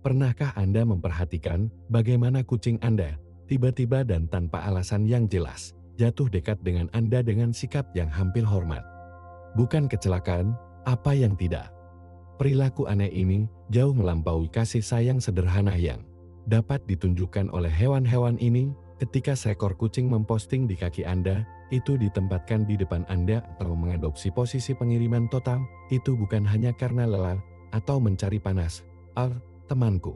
Pernahkah Anda memperhatikan bagaimana kucing Anda tiba-tiba dan tanpa alasan yang jelas jatuh dekat dengan Anda dengan sikap yang hampir hormat? Bukan kecelakaan, apa yang tidak. Perilaku aneh ini jauh melampaui kasih sayang sederhana yang dapat ditunjukkan oleh hewan-hewan ini. Ketika seekor kucing memposting di kaki Anda, itu ditempatkan di depan Anda atau mengadopsi posisi pengiriman total, itu bukan hanya karena lelah atau mencari panas. Temanku,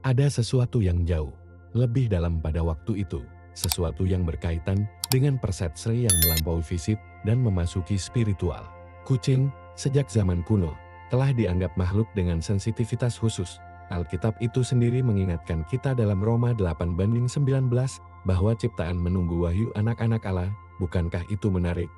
ada sesuatu yang jauh lebih dalam pada waktu itu, sesuatu yang berkaitan dengan persepsi yang melampaui fisik dan memasuki spiritual. Kucing, sejak zaman kuno, telah dianggap makhluk dengan sensitivitas khusus. Alkitab itu sendiri mengingatkan kita dalam Roma 8:19 bahwa ciptaan menunggu wahyu anak-anak Allah. Bukankah itu menarik?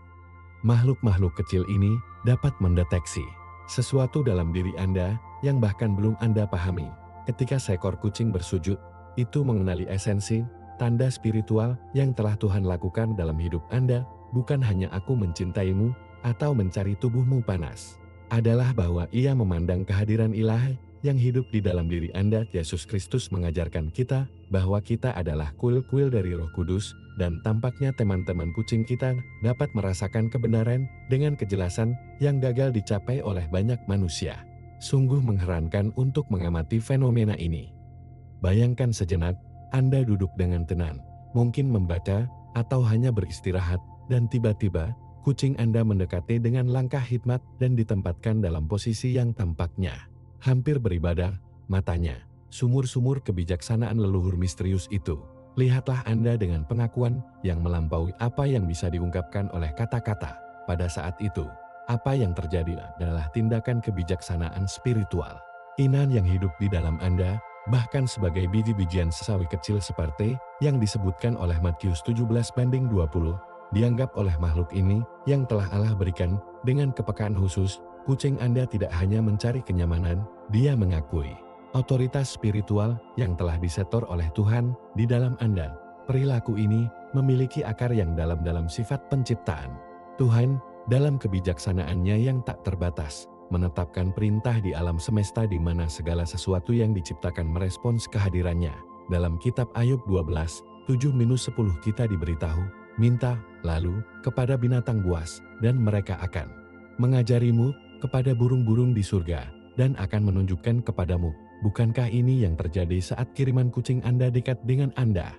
Makhluk-makhluk kecil ini dapat mendeteksi sesuatu dalam diri Anda yang bahkan belum Anda pahami. Ketika seekor kucing bersujud, itu mengenali esensi, tanda spiritual yang telah Tuhan lakukan dalam hidup Anda. Bukan hanya aku mencintaimu atau mencari tubuhmu panas. Adalah bahwa ia memandang kehadiran ilahi yang hidup di dalam diri Anda. Yesus Kristus mengajarkan kita bahwa kita adalah kuil-kuil dari Roh Kudus, dan tampaknya teman-teman kucing kita dapat merasakan kebenaran dengan kejelasan yang gagal dicapai oleh banyak manusia. Sungguh mengherankan untuk mengamati fenomena ini. Bayangkan sejenak, Anda duduk dengan tenang, mungkin membaca atau hanya beristirahat, dan tiba-tiba kucing Anda mendekati dengan langkah hikmat dan ditempatkan dalam posisi yang tampaknya hampir beribadah. Matanya, sumur-sumur kebijaksanaan leluhur misterius itu. Lihatlah Anda dengan pengakuan yang melampaui apa yang bisa diungkapkan oleh kata-kata. Pada saat itu, apa yang terjadi adalah tindakan kebijaksanaan spiritual. Iman yang hidup di dalam Anda, bahkan sebagai biji-bijian sawi kecil seperti yang disebutkan oleh Matius 17:20, dianggap oleh makhluk ini yang telah Allah berikan dengan kepekaan khusus. Kucing Anda tidak hanya mencari kenyamanan, dia mengakui otoritas spiritual yang telah disetor oleh Tuhan di dalam Anda. Perilaku ini memiliki akar yang dalam sifat penciptaan. Tuhan, dalam kebijaksanaannya yang tak terbatas, menetapkan perintah di alam semesta di mana segala sesuatu yang diciptakan merespons kehadirannya. Dalam kitab Ayub 12:7-10 kita diberitahu, minta, lalu, kepada binatang buas, dan mereka akan mengajarimu, kepada burung-burung di surga, dan akan menunjukkan kepadamu. Bukankah ini yang terjadi saat kiriman kucing Anda dekat dengan Anda?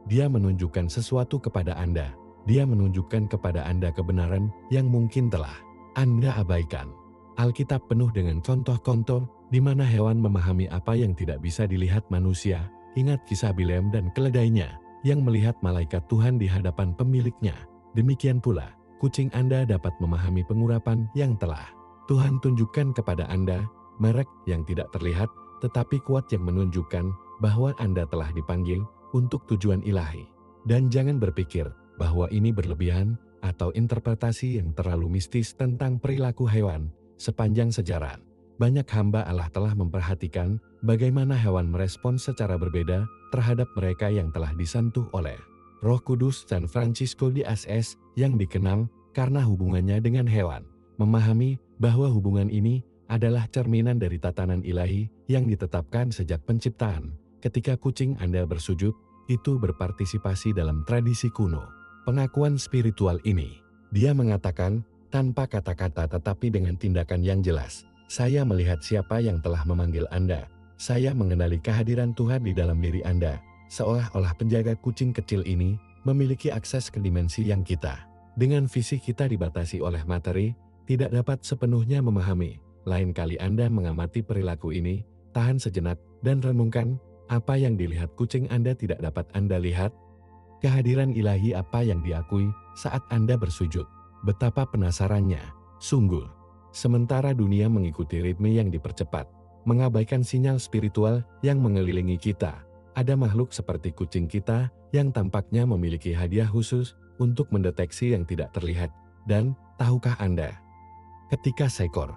Dia menunjukkan sesuatu kepada Anda. Dia menunjukkan kepada Anda kebenaran yang mungkin telah Anda abaikan. Alkitab penuh dengan contoh-contoh di mana hewan memahami apa yang tidak bisa dilihat manusia. Ingat kisah Bileam dan keledainya yang melihat malaikat Tuhan di hadapan pemiliknya. Demikian pula, kucing Anda dapat memahami pengurapan yang telah Tuhan tunjukkan kepada Anda, merek yang tidak terlihat tetapi kuat yang menunjukkan bahwa Anda telah dipanggil untuk tujuan ilahi. Dan jangan berpikir bahwa ini berlebihan atau interpretasi yang terlalu mistis tentang perilaku hewan. Sepanjang sejarah, banyak hamba Allah telah memperhatikan bagaimana hewan merespons secara berbeda terhadap mereka yang telah disentuh oleh Roh Kudus. San Francisco de Assis yang dikenal karena hubungannya dengan hewan, memahami bahwa hubungan ini adalah cerminan dari tatanan ilahi yang ditetapkan sejak penciptaan. Ketika kucing Anda bersujud, itu berpartisipasi dalam tradisi kuno. Pengakuan spiritual ini, dia mengatakan tanpa kata-kata tetapi dengan tindakan yang jelas, saya melihat siapa yang telah memanggil Anda. Saya mengenali kehadiran Tuhan di dalam diri Anda. Seolah-olah penjaga kucing kecil ini memiliki akses ke dimensi yang kita, dengan fisik kita dibatasi oleh materi, tidak dapat sepenuhnya memahami. Lain kali Anda mengamati perilaku ini, tahan sejenak dan renungkan, apa yang dilihat kucing Anda tidak dapat Anda lihat? Kehadiran ilahi apa yang diakui saat Anda bersujud? Betapa penasarannya, sungguh. Sementara dunia mengikuti ritme yang dipercepat, mengabaikan sinyal spiritual yang mengelilingi kita, ada makhluk seperti kucing kita yang tampaknya memiliki hadiah khusus untuk mendeteksi yang tidak terlihat. Dan, tahukah Anda? Ketika seekor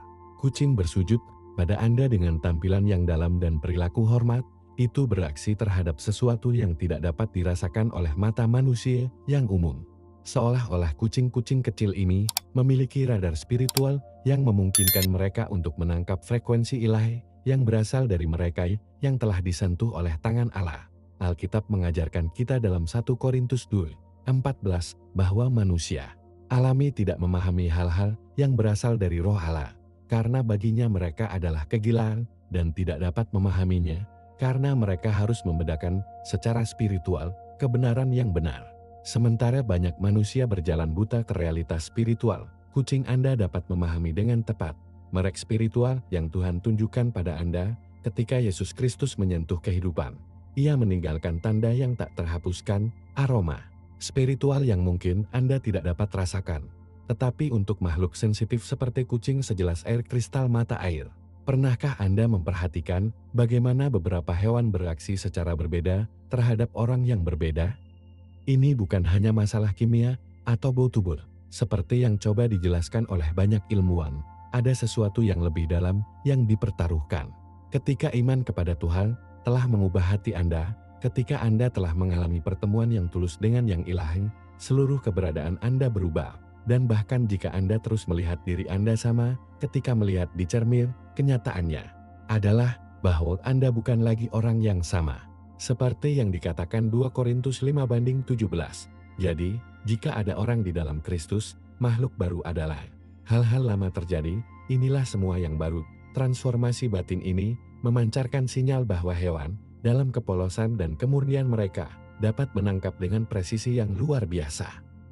kucing bersujud pada Anda dengan tampilan yang dalam dan perilaku hormat, itu beraksi terhadap sesuatu yang tidak dapat dirasakan oleh mata manusia yang umum. Seolah-olah kucing-kucing kecil ini memiliki radar spiritual yang memungkinkan mereka untuk menangkap frekuensi ilahi yang berasal dari mereka yang telah disentuh oleh tangan Allah. Alkitab mengajarkan kita dalam 1 Korintus 2:14 bahwa manusia alami tidak memahami hal-hal yang berasal dari Roh Allah, karena baginya mereka adalah kegilaan dan tidak dapat memahaminya, karena mereka harus membedakan secara spiritual kebenaran yang benar. Sementara banyak manusia berjalan buta ke realitas spiritual, kucing Anda dapat memahami dengan tepat merek spiritual yang Tuhan tunjukkan pada Anda ketika Yesus Kristus menyentuh kehidupan. Ia meninggalkan tanda yang tak terhapuskan, aroma spiritual yang mungkin Anda tidak dapat rasakan. Tetapi untuk makhluk sensitif seperti kucing sejelas air kristal mata air. Pernahkah Anda memperhatikan bagaimana beberapa hewan bereaksi secara berbeda terhadap orang yang berbeda? Ini bukan hanya masalah kimia atau bau tubuh, seperti yang coba dijelaskan oleh banyak ilmuwan. Ada sesuatu yang lebih dalam yang dipertaruhkan. Ketika iman kepada Tuhan telah mengubah hati Anda, ketika Anda telah mengalami pertemuan yang tulus dengan yang ilahi, seluruh keberadaan Anda berubah. Dan bahkan jika Anda terus melihat diri Anda sama, ketika melihat di cermin, kenyataannya adalah bahwa Anda bukan lagi orang yang sama. Seperti yang dikatakan 2 Korintus 5:17. Jadi, jika ada orang di dalam Kristus, makhluk baru adalah. Hal-hal lama terjadi, inilah semua yang baru. Transformasi batin ini memancarkan sinyal bahwa hewan, dalam kepolosan dan kemurnian mereka, dapat menangkap dengan presisi yang luar biasa.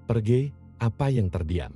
Pergi, apa yang terdiam.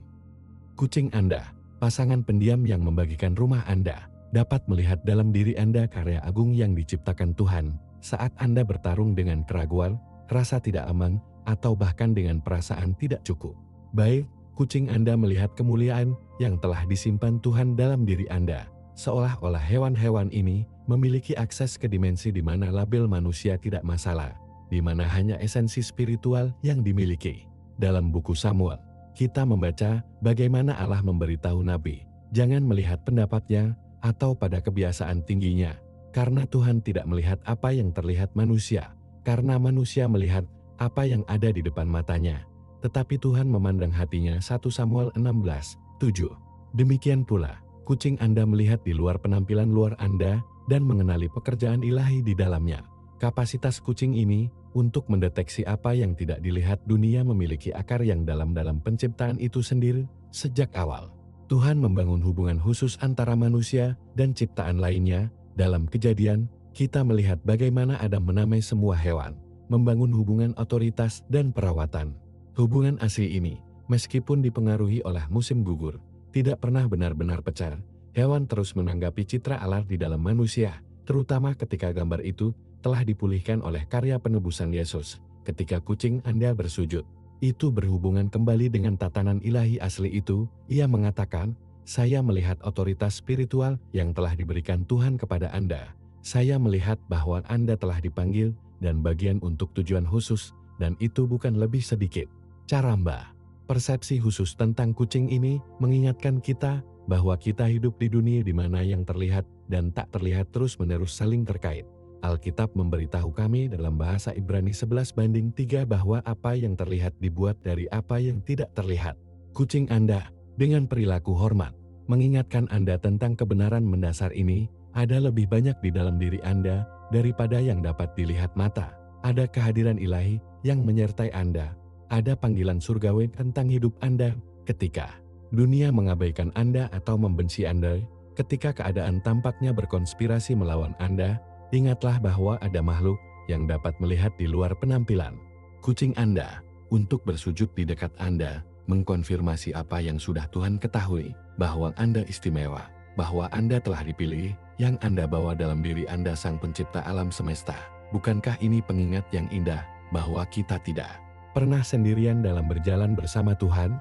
Kucing Anda, pasangan pendiam yang membagikan rumah Anda, dapat melihat dalam diri Anda karya agung yang diciptakan Tuhan. Saat Anda bertarung dengan keraguan, rasa tidak aman, atau bahkan dengan perasaan tidak cukup. Baik, kucing Anda melihat kemuliaan yang telah disimpan Tuhan dalam diri Anda. Seolah-olah hewan-hewan ini memiliki akses ke dimensi di mana label manusia tidak masalah, di mana hanya esensi spiritual yang dimiliki. Dalam buku Samuel, kita membaca bagaimana Allah memberitahu Nabi, jangan melihat pendapatnya atau pada kebiasaan tingginya, karena Tuhan tidak melihat apa yang terlihat manusia, karena manusia melihat apa yang ada di depan matanya, tetapi Tuhan memandang hatinya. 1 Samuel 16:7. Demikian pula, kucing Anda melihat di luar penampilan luar Anda dan mengenali pekerjaan ilahi di dalamnya. Kapasitas kucing ini untuk mendeteksi apa yang tidak dilihat dunia memiliki akar yang dalam penciptaan itu sendiri. Sejak awal, Tuhan membangun hubungan khusus antara manusia dan ciptaan lainnya. Dalam Kejadian, kita melihat bagaimana Adam menamai semua hewan, membangun hubungan otoritas dan perawatan. Hubungan asli ini, meskipun dipengaruhi oleh musim gugur, tidak pernah benar-benar pecah. Hewan terus menanggapi citra Allah di dalam manusia, terutama ketika gambar itu telah dipulihkan oleh karya penebusan Yesus. Ketika kucing Anda bersujud, itu berhubungan kembali dengan tatanan ilahi asli itu. Ia mengatakan, saya melihat otoritas spiritual yang telah diberikan Tuhan kepada Anda. Saya melihat bahwa Anda telah dipanggil dan bagian untuk tujuan khusus, dan itu bukan lebih sedikit. Caramba. Persepsi khusus tentang kucing ini mengingatkan kita bahwa kita hidup di dunia di mana yang terlihat dan tak terlihat terus-menerus saling terkait. Alkitab memberitahu kami dalam bahasa Ibrani 11:3 bahwa apa yang terlihat dibuat dari apa yang tidak terlihat. Kucing Anda, dengan perilaku hormat, mengingatkan Anda tentang kebenaran mendasar ini. Ada lebih banyak di dalam diri Anda daripada yang dapat dilihat mata. Ada kehadiran ilahi yang menyertai Anda. Ada panggilan surgawi tentang hidup Anda. Ketika dunia mengabaikan Anda atau membenci Anda, ketika keadaan tampaknya berkonspirasi melawan Anda, ingatlah bahwa ada makhluk yang dapat melihat di luar penampilan. Kucing Anda, untuk bersujud di dekat Anda, mengkonfirmasi apa yang sudah Tuhan ketahui, bahwa Anda istimewa, bahwa Anda telah dipilih, yang Anda bawa dalam diri Anda Sang Pencipta alam semesta. Bukankah ini pengingat yang indah, bahwa kita tidak pernah sendirian dalam berjalan bersama Tuhan?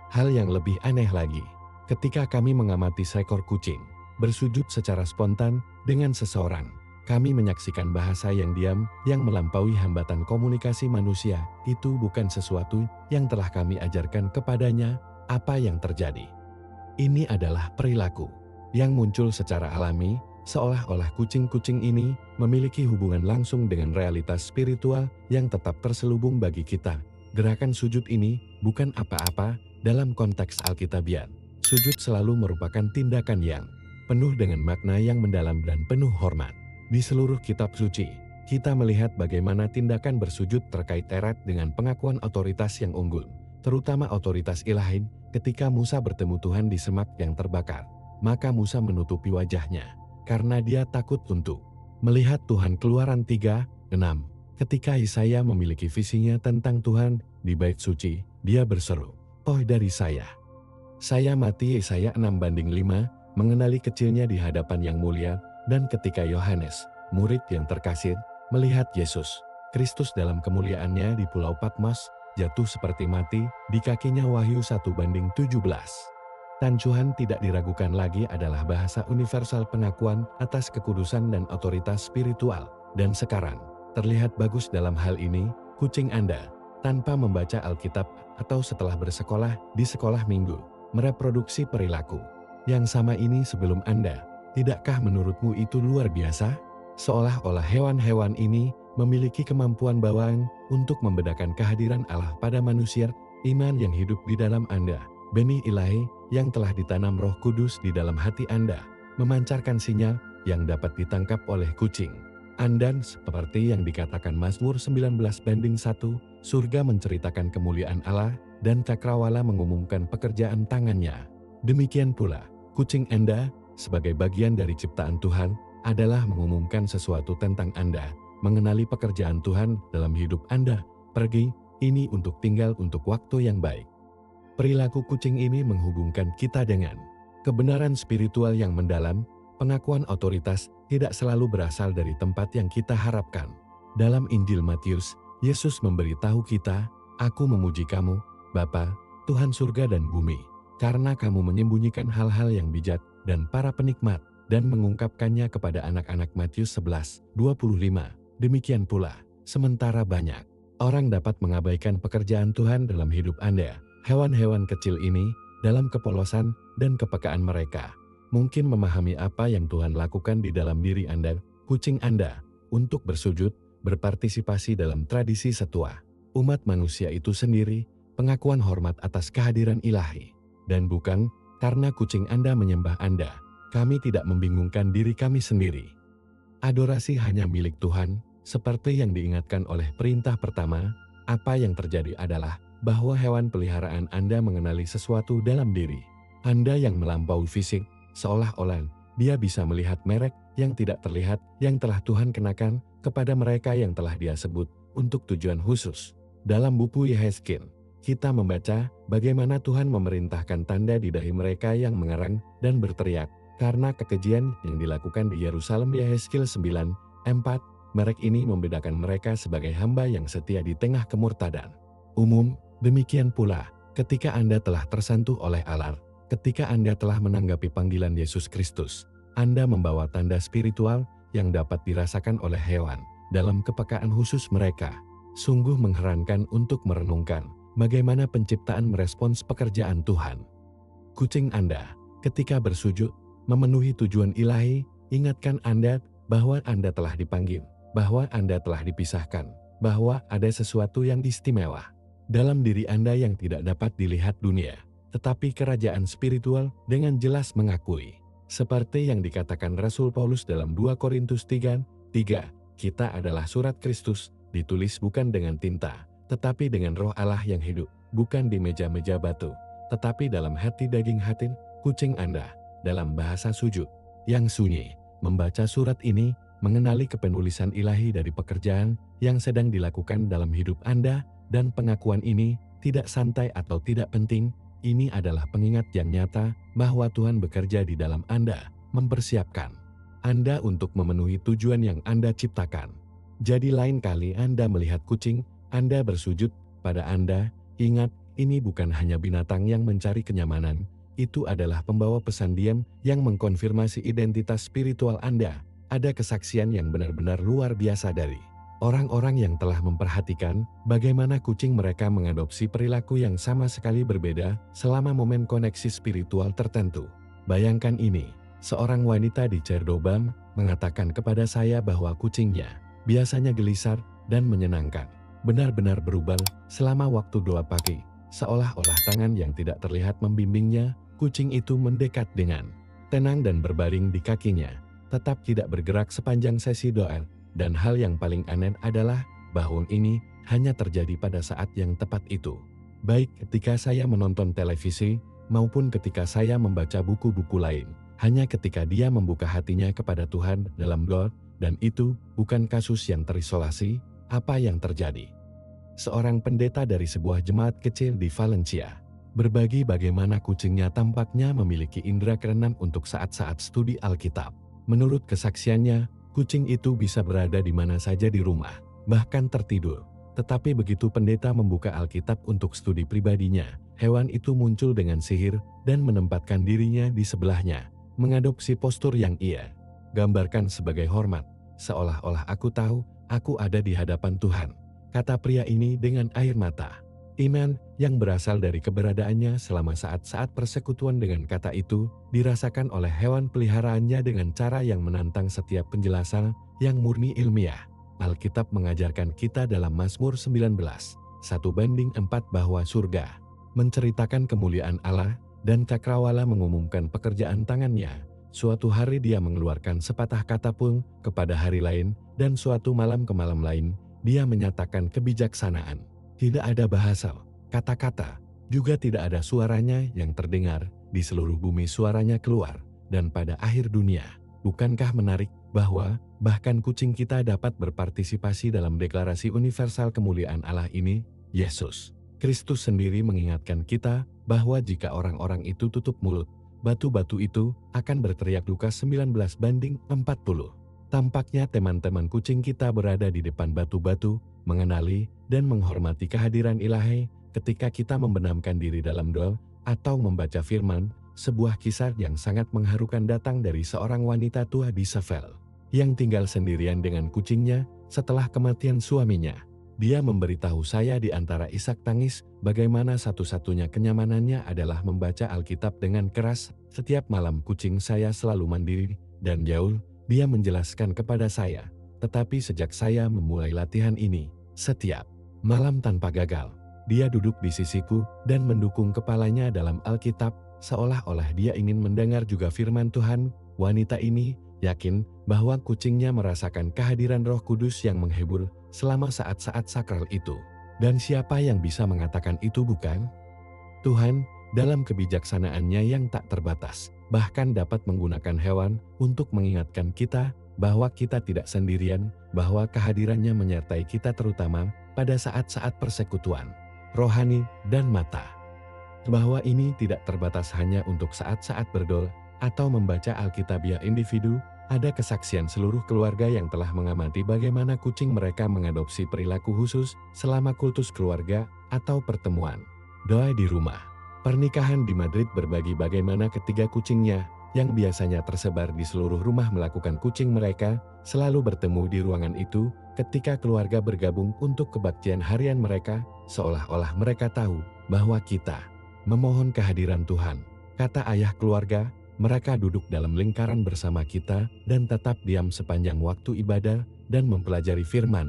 Hal yang lebih aneh lagi, ketika kami mengamati seekor kucing bersujud secara spontan dengan seseorang, kami menyaksikan bahasa yang diam yang melampaui hambatan komunikasi manusia. Itu bukan sesuatu yang telah kami ajarkan kepadanya. Apa yang terjadi? Ini adalah perilaku yang muncul secara alami, seolah-olah kucing-kucing ini memiliki hubungan langsung dengan realitas spiritual yang tetap terselubung bagi kita. Gerakan sujud ini bukan apa-apa dalam konteks Alkitabian. Sujud selalu merupakan tindakan yang penuh dengan makna yang mendalam dan penuh hormat. Di seluruh kitab suci, kita melihat bagaimana tindakan bersujud terkait erat dengan pengakuan otoritas yang unggul, terutama otoritas ilahi. Ketika Musa bertemu Tuhan di semak yang terbakar, maka Musa menutupi wajahnya, karena dia takut untuk melihat Tuhan. Keluaran 3:6. Ketika Yesaya memiliki visinya tentang Tuhan di bait suci, dia berseru, "Oh dari saya mati." Yesaya 6:5, mengenali kecilnya di hadapan yang mulia. Dan ketika Yohanes, murid yang terkasih, melihat Yesus Kristus dalam kemuliaannya di Pulau Patmos, jatuh seperti mati di kakinya. Wahyu 1:17. Tuhan tidak diragukan lagi adalah bahasa universal pengakuan atas kekudusan dan otoritas spiritual. Dan sekarang, terlihat bagus dalam hal ini, kucing Anda, tanpa membaca Alkitab atau setelah bersekolah di sekolah minggu, mereproduksi perilaku yang sama ini sebelum Anda. Tidakkah menurutmu itu luar biasa? Seolah-olah hewan-hewan ini memiliki kemampuan bawaan untuk membedakan kehadiran Allah pada manusia. Iman yang hidup di dalam Anda, benih ilahi yang telah ditanam Roh Kudus di dalam hati Anda, memancarkan sinyal yang dapat ditangkap oleh kucing. Anda seperti yang dikatakan Mazmur 19:1, surga menceritakan kemuliaan Allah dan cakrawala mengumumkan pekerjaan tangannya. Demikian pula, kucing Anda sebagai bagian dari ciptaan Tuhan adalah mengumumkan sesuatu tentang Anda, mengenali pekerjaan Tuhan dalam hidup Anda. Pergi, ini untuk tinggal untuk waktu yang baik. Perilaku kucing ini menghubungkan kita dengan kebenaran spiritual yang mendalam. Pengakuan otoritas tidak selalu berasal dari tempat yang kita harapkan. Dalam Injil Matius, Yesus memberitahu kita, "Aku memuji kamu, Bapa, Tuhan surga dan bumi, karena kamu menyembunyikan hal-hal yang bijak dan para penikmat, dan mengungkapkannya kepada anak-anak." Matius 11:25. Demikian pula, sementara banyak orang dapat mengabaikan pekerjaan Tuhan dalam hidup Anda, hewan-hewan kecil ini, dalam kepolosan dan kepekaan mereka, mungkin memahami apa yang Tuhan lakukan di dalam diri Anda, kucing Anda, untuk bersujud, berpartisipasi dalam tradisi setua umat manusia itu sendiri, pengakuan hormat atas kehadiran ilahi. Dan bukan karena kucing Anda menyembah Anda, kami tidak membingungkan diri kami sendiri. Adorasi hanya milik Tuhan, seperti yang diingatkan oleh perintah pertama. Apa yang terjadi adalah bahwa hewan peliharaan Anda mengenali sesuatu dalam diri Anda yang melampaui fisik, seolah-olah dia bisa melihat merek yang tidak terlihat yang telah Tuhan kenakan kepada mereka yang telah Dia sebut untuk tujuan khusus. Dalam buku Yehezkiel, kita membaca bagaimana Tuhan memerintahkan tanda di dahi mereka yang mengerang dan berteriak karena kekejian yang dilakukan di Yerusalem. Yehezkiel 9:4, merek ini membedakan mereka sebagai hamba yang setia di tengah kemurtadan umum. Demikian pula, ketika Anda telah tersentuh oleh Allah, ketika Anda telah menanggapi panggilan Yesus Kristus, Anda membawa tanda spiritual yang dapat dirasakan oleh hewan dalam kepekaan khusus mereka. Sungguh mengherankan untuk merenungkan bagaimana penciptaan merespons pekerjaan Tuhan. Kucing Anda, ketika bersujud, memenuhi tujuan ilahi. Ingatkan Anda bahwa Anda telah dipanggil, bahwa Anda telah dipisahkan, bahwa ada sesuatu yang istimewa dalam diri Anda yang tidak dapat dilihat dunia. Tetapi kerajaan spiritual dengan jelas mengakui, seperti yang dikatakan Rasul Paulus dalam 2 Korintus 3:3, kita adalah surat Kristus, ditulis bukan dengan tinta, tetapi dengan Roh Allah yang hidup, bukan di meja-meja batu, tetapi dalam hati daging hati. Kucing Anda, dalam bahasa sujud yang sunyi, membaca surat ini, mengenali kepenulisan ilahi dari pekerjaan yang sedang dilakukan dalam hidup Anda, dan pengakuan ini tidak santai atau tidak penting. Ini adalah pengingat yang nyata bahwa Tuhan bekerja di dalam Anda, mempersiapkan Anda untuk memenuhi tujuan yang Anda ciptakan. Jadi lain kali Anda melihat kucing, Anda bersujud pada Anda, ingat, ini bukan hanya binatang yang mencari kenyamanan, itu adalah pembawa pesan diam yang mengkonfirmasi identitas spiritual Anda. Ada kesaksian yang benar-benar luar biasa dari orang-orang yang telah memperhatikan bagaimana kucing mereka mengadopsi perilaku yang sama sekali berbeda selama momen koneksi spiritual tertentu. Bayangkan ini, seorang wanita di Cordoba mengatakan kepada saya bahwa kucingnya biasanya gelisar dan menyenangkan, benar-benar berubah selama waktu doa pagi, seolah-olah tangan yang tidak terlihat membimbingnya. Kucing itu mendekat dengan tenang dan berbaring di kakinya, tetap tidak bergerak sepanjang sesi doa. Dan hal yang paling aneh adalah bahwa ini hanya terjadi pada saat yang tepat itu. Baik ketika saya menonton televisi, maupun ketika saya membaca buku-buku lain. Hanya ketika dia membuka hatinya kepada Tuhan dalam doa, dan itu bukan kasus yang terisolasi. Apa yang terjadi? Seorang pendeta dari sebuah jemaat kecil di Valencia berbagi bagaimana kucingnya tampaknya memiliki indera keenam untuk saat-saat studi Alkitab. Menurut kesaksiannya, kucing itu bisa berada di mana saja di rumah, bahkan tertidur. Tetapi begitu pendeta membuka Alkitab untuk studi pribadinya, hewan itu muncul dengan sihir dan menempatkan dirinya di sebelahnya, mengadopsi postur yang ia gambarkan sebagai hormat, seolah-olah aku tahu, aku ada di hadapan Tuhan, kata pria ini dengan air mata. Iman yang berasal dari keberadaannya selama saat-saat persekutuan dengan kata itu dirasakan oleh hewan peliharaannya dengan cara yang menantang setiap penjelasan yang murni ilmiah. Alkitab mengajarkan kita dalam Mazmur 19, 1:4 bahwa surga menceritakan kemuliaan Allah dan cakrawala mengumumkan pekerjaan tangannya. Suatu hari dia mengeluarkan sepatah kata pun kepada hari lain, dan suatu malam ke malam lain dia menyatakan kebijaksanaan. Tidak ada bahasa, kata-kata, juga tidak ada suaranya yang terdengar, di seluruh bumi suaranya keluar, dan pada akhir dunia. Bukankah menarik bahwa bahkan kucing kita dapat berpartisipasi dalam deklarasi universal kemuliaan Allah ini? Yesus Kristus sendiri mengingatkan kita bahwa jika orang-orang itu tutup mulut, batu-batu itu akan berteriak. Lukas 19:40. Tampaknya teman-teman kucing kita berada di depan batu-batu, mengenali dan menghormati kehadiran Ilahi ketika kita membenamkan diri dalam doa atau membaca firman. Sebuah kisah yang sangat mengharukan datang dari seorang wanita tua di Seville yang tinggal sendirian dengan kucingnya setelah kematian suaminya. Dia memberitahu saya di antara isak tangis bagaimana satu-satunya kenyamanannya adalah membaca Alkitab dengan keras. Setiap malam kucing saya selalu mandiri dan jauh, dia menjelaskan kepada saya. Tetapi sejak saya memulai latihan ini, setiap malam tanpa gagal, dia duduk di sisiku dan mendukung kepalanya dalam Alkitab, seolah-olah dia ingin mendengar juga firman Tuhan. Wanita ini yakin bahwa kucingnya merasakan kehadiran Roh Kudus yang menghibur selama saat-saat sakral itu. Dan siapa yang bisa mengatakan itu bukan Tuhan? Dalam kebijaksanaannya yang tak terbatas, bahkan dapat menggunakan hewan untuk mengingatkan kita bahwa kita tidak sendirian, bahwa kehadirannya menyertai kita terutama pada saat-saat persekutuan rohani dan mata. Bahwa ini tidak terbatas hanya untuk saat-saat berdoa atau membaca Alkitabiah individu. Ada kesaksian seluruh keluarga yang telah mengamati bagaimana kucing mereka mengadopsi perilaku khusus selama kultus keluarga atau pertemuan doa di rumah. Pernikahan di Madrid berbagi bagaimana ketiga kucingnya yang biasanya tersebar di seluruh rumah melakukan kucing mereka selalu bertemu di ruangan itu ketika keluarga bergabung untuk kebaktian harian mereka, seolah-olah mereka tahu bahwa kita memohon kehadiran Tuhan. Kata ayah keluarga, mereka duduk dalam lingkaran bersama kita dan tetap diam sepanjang waktu ibadah dan mempelajari firman.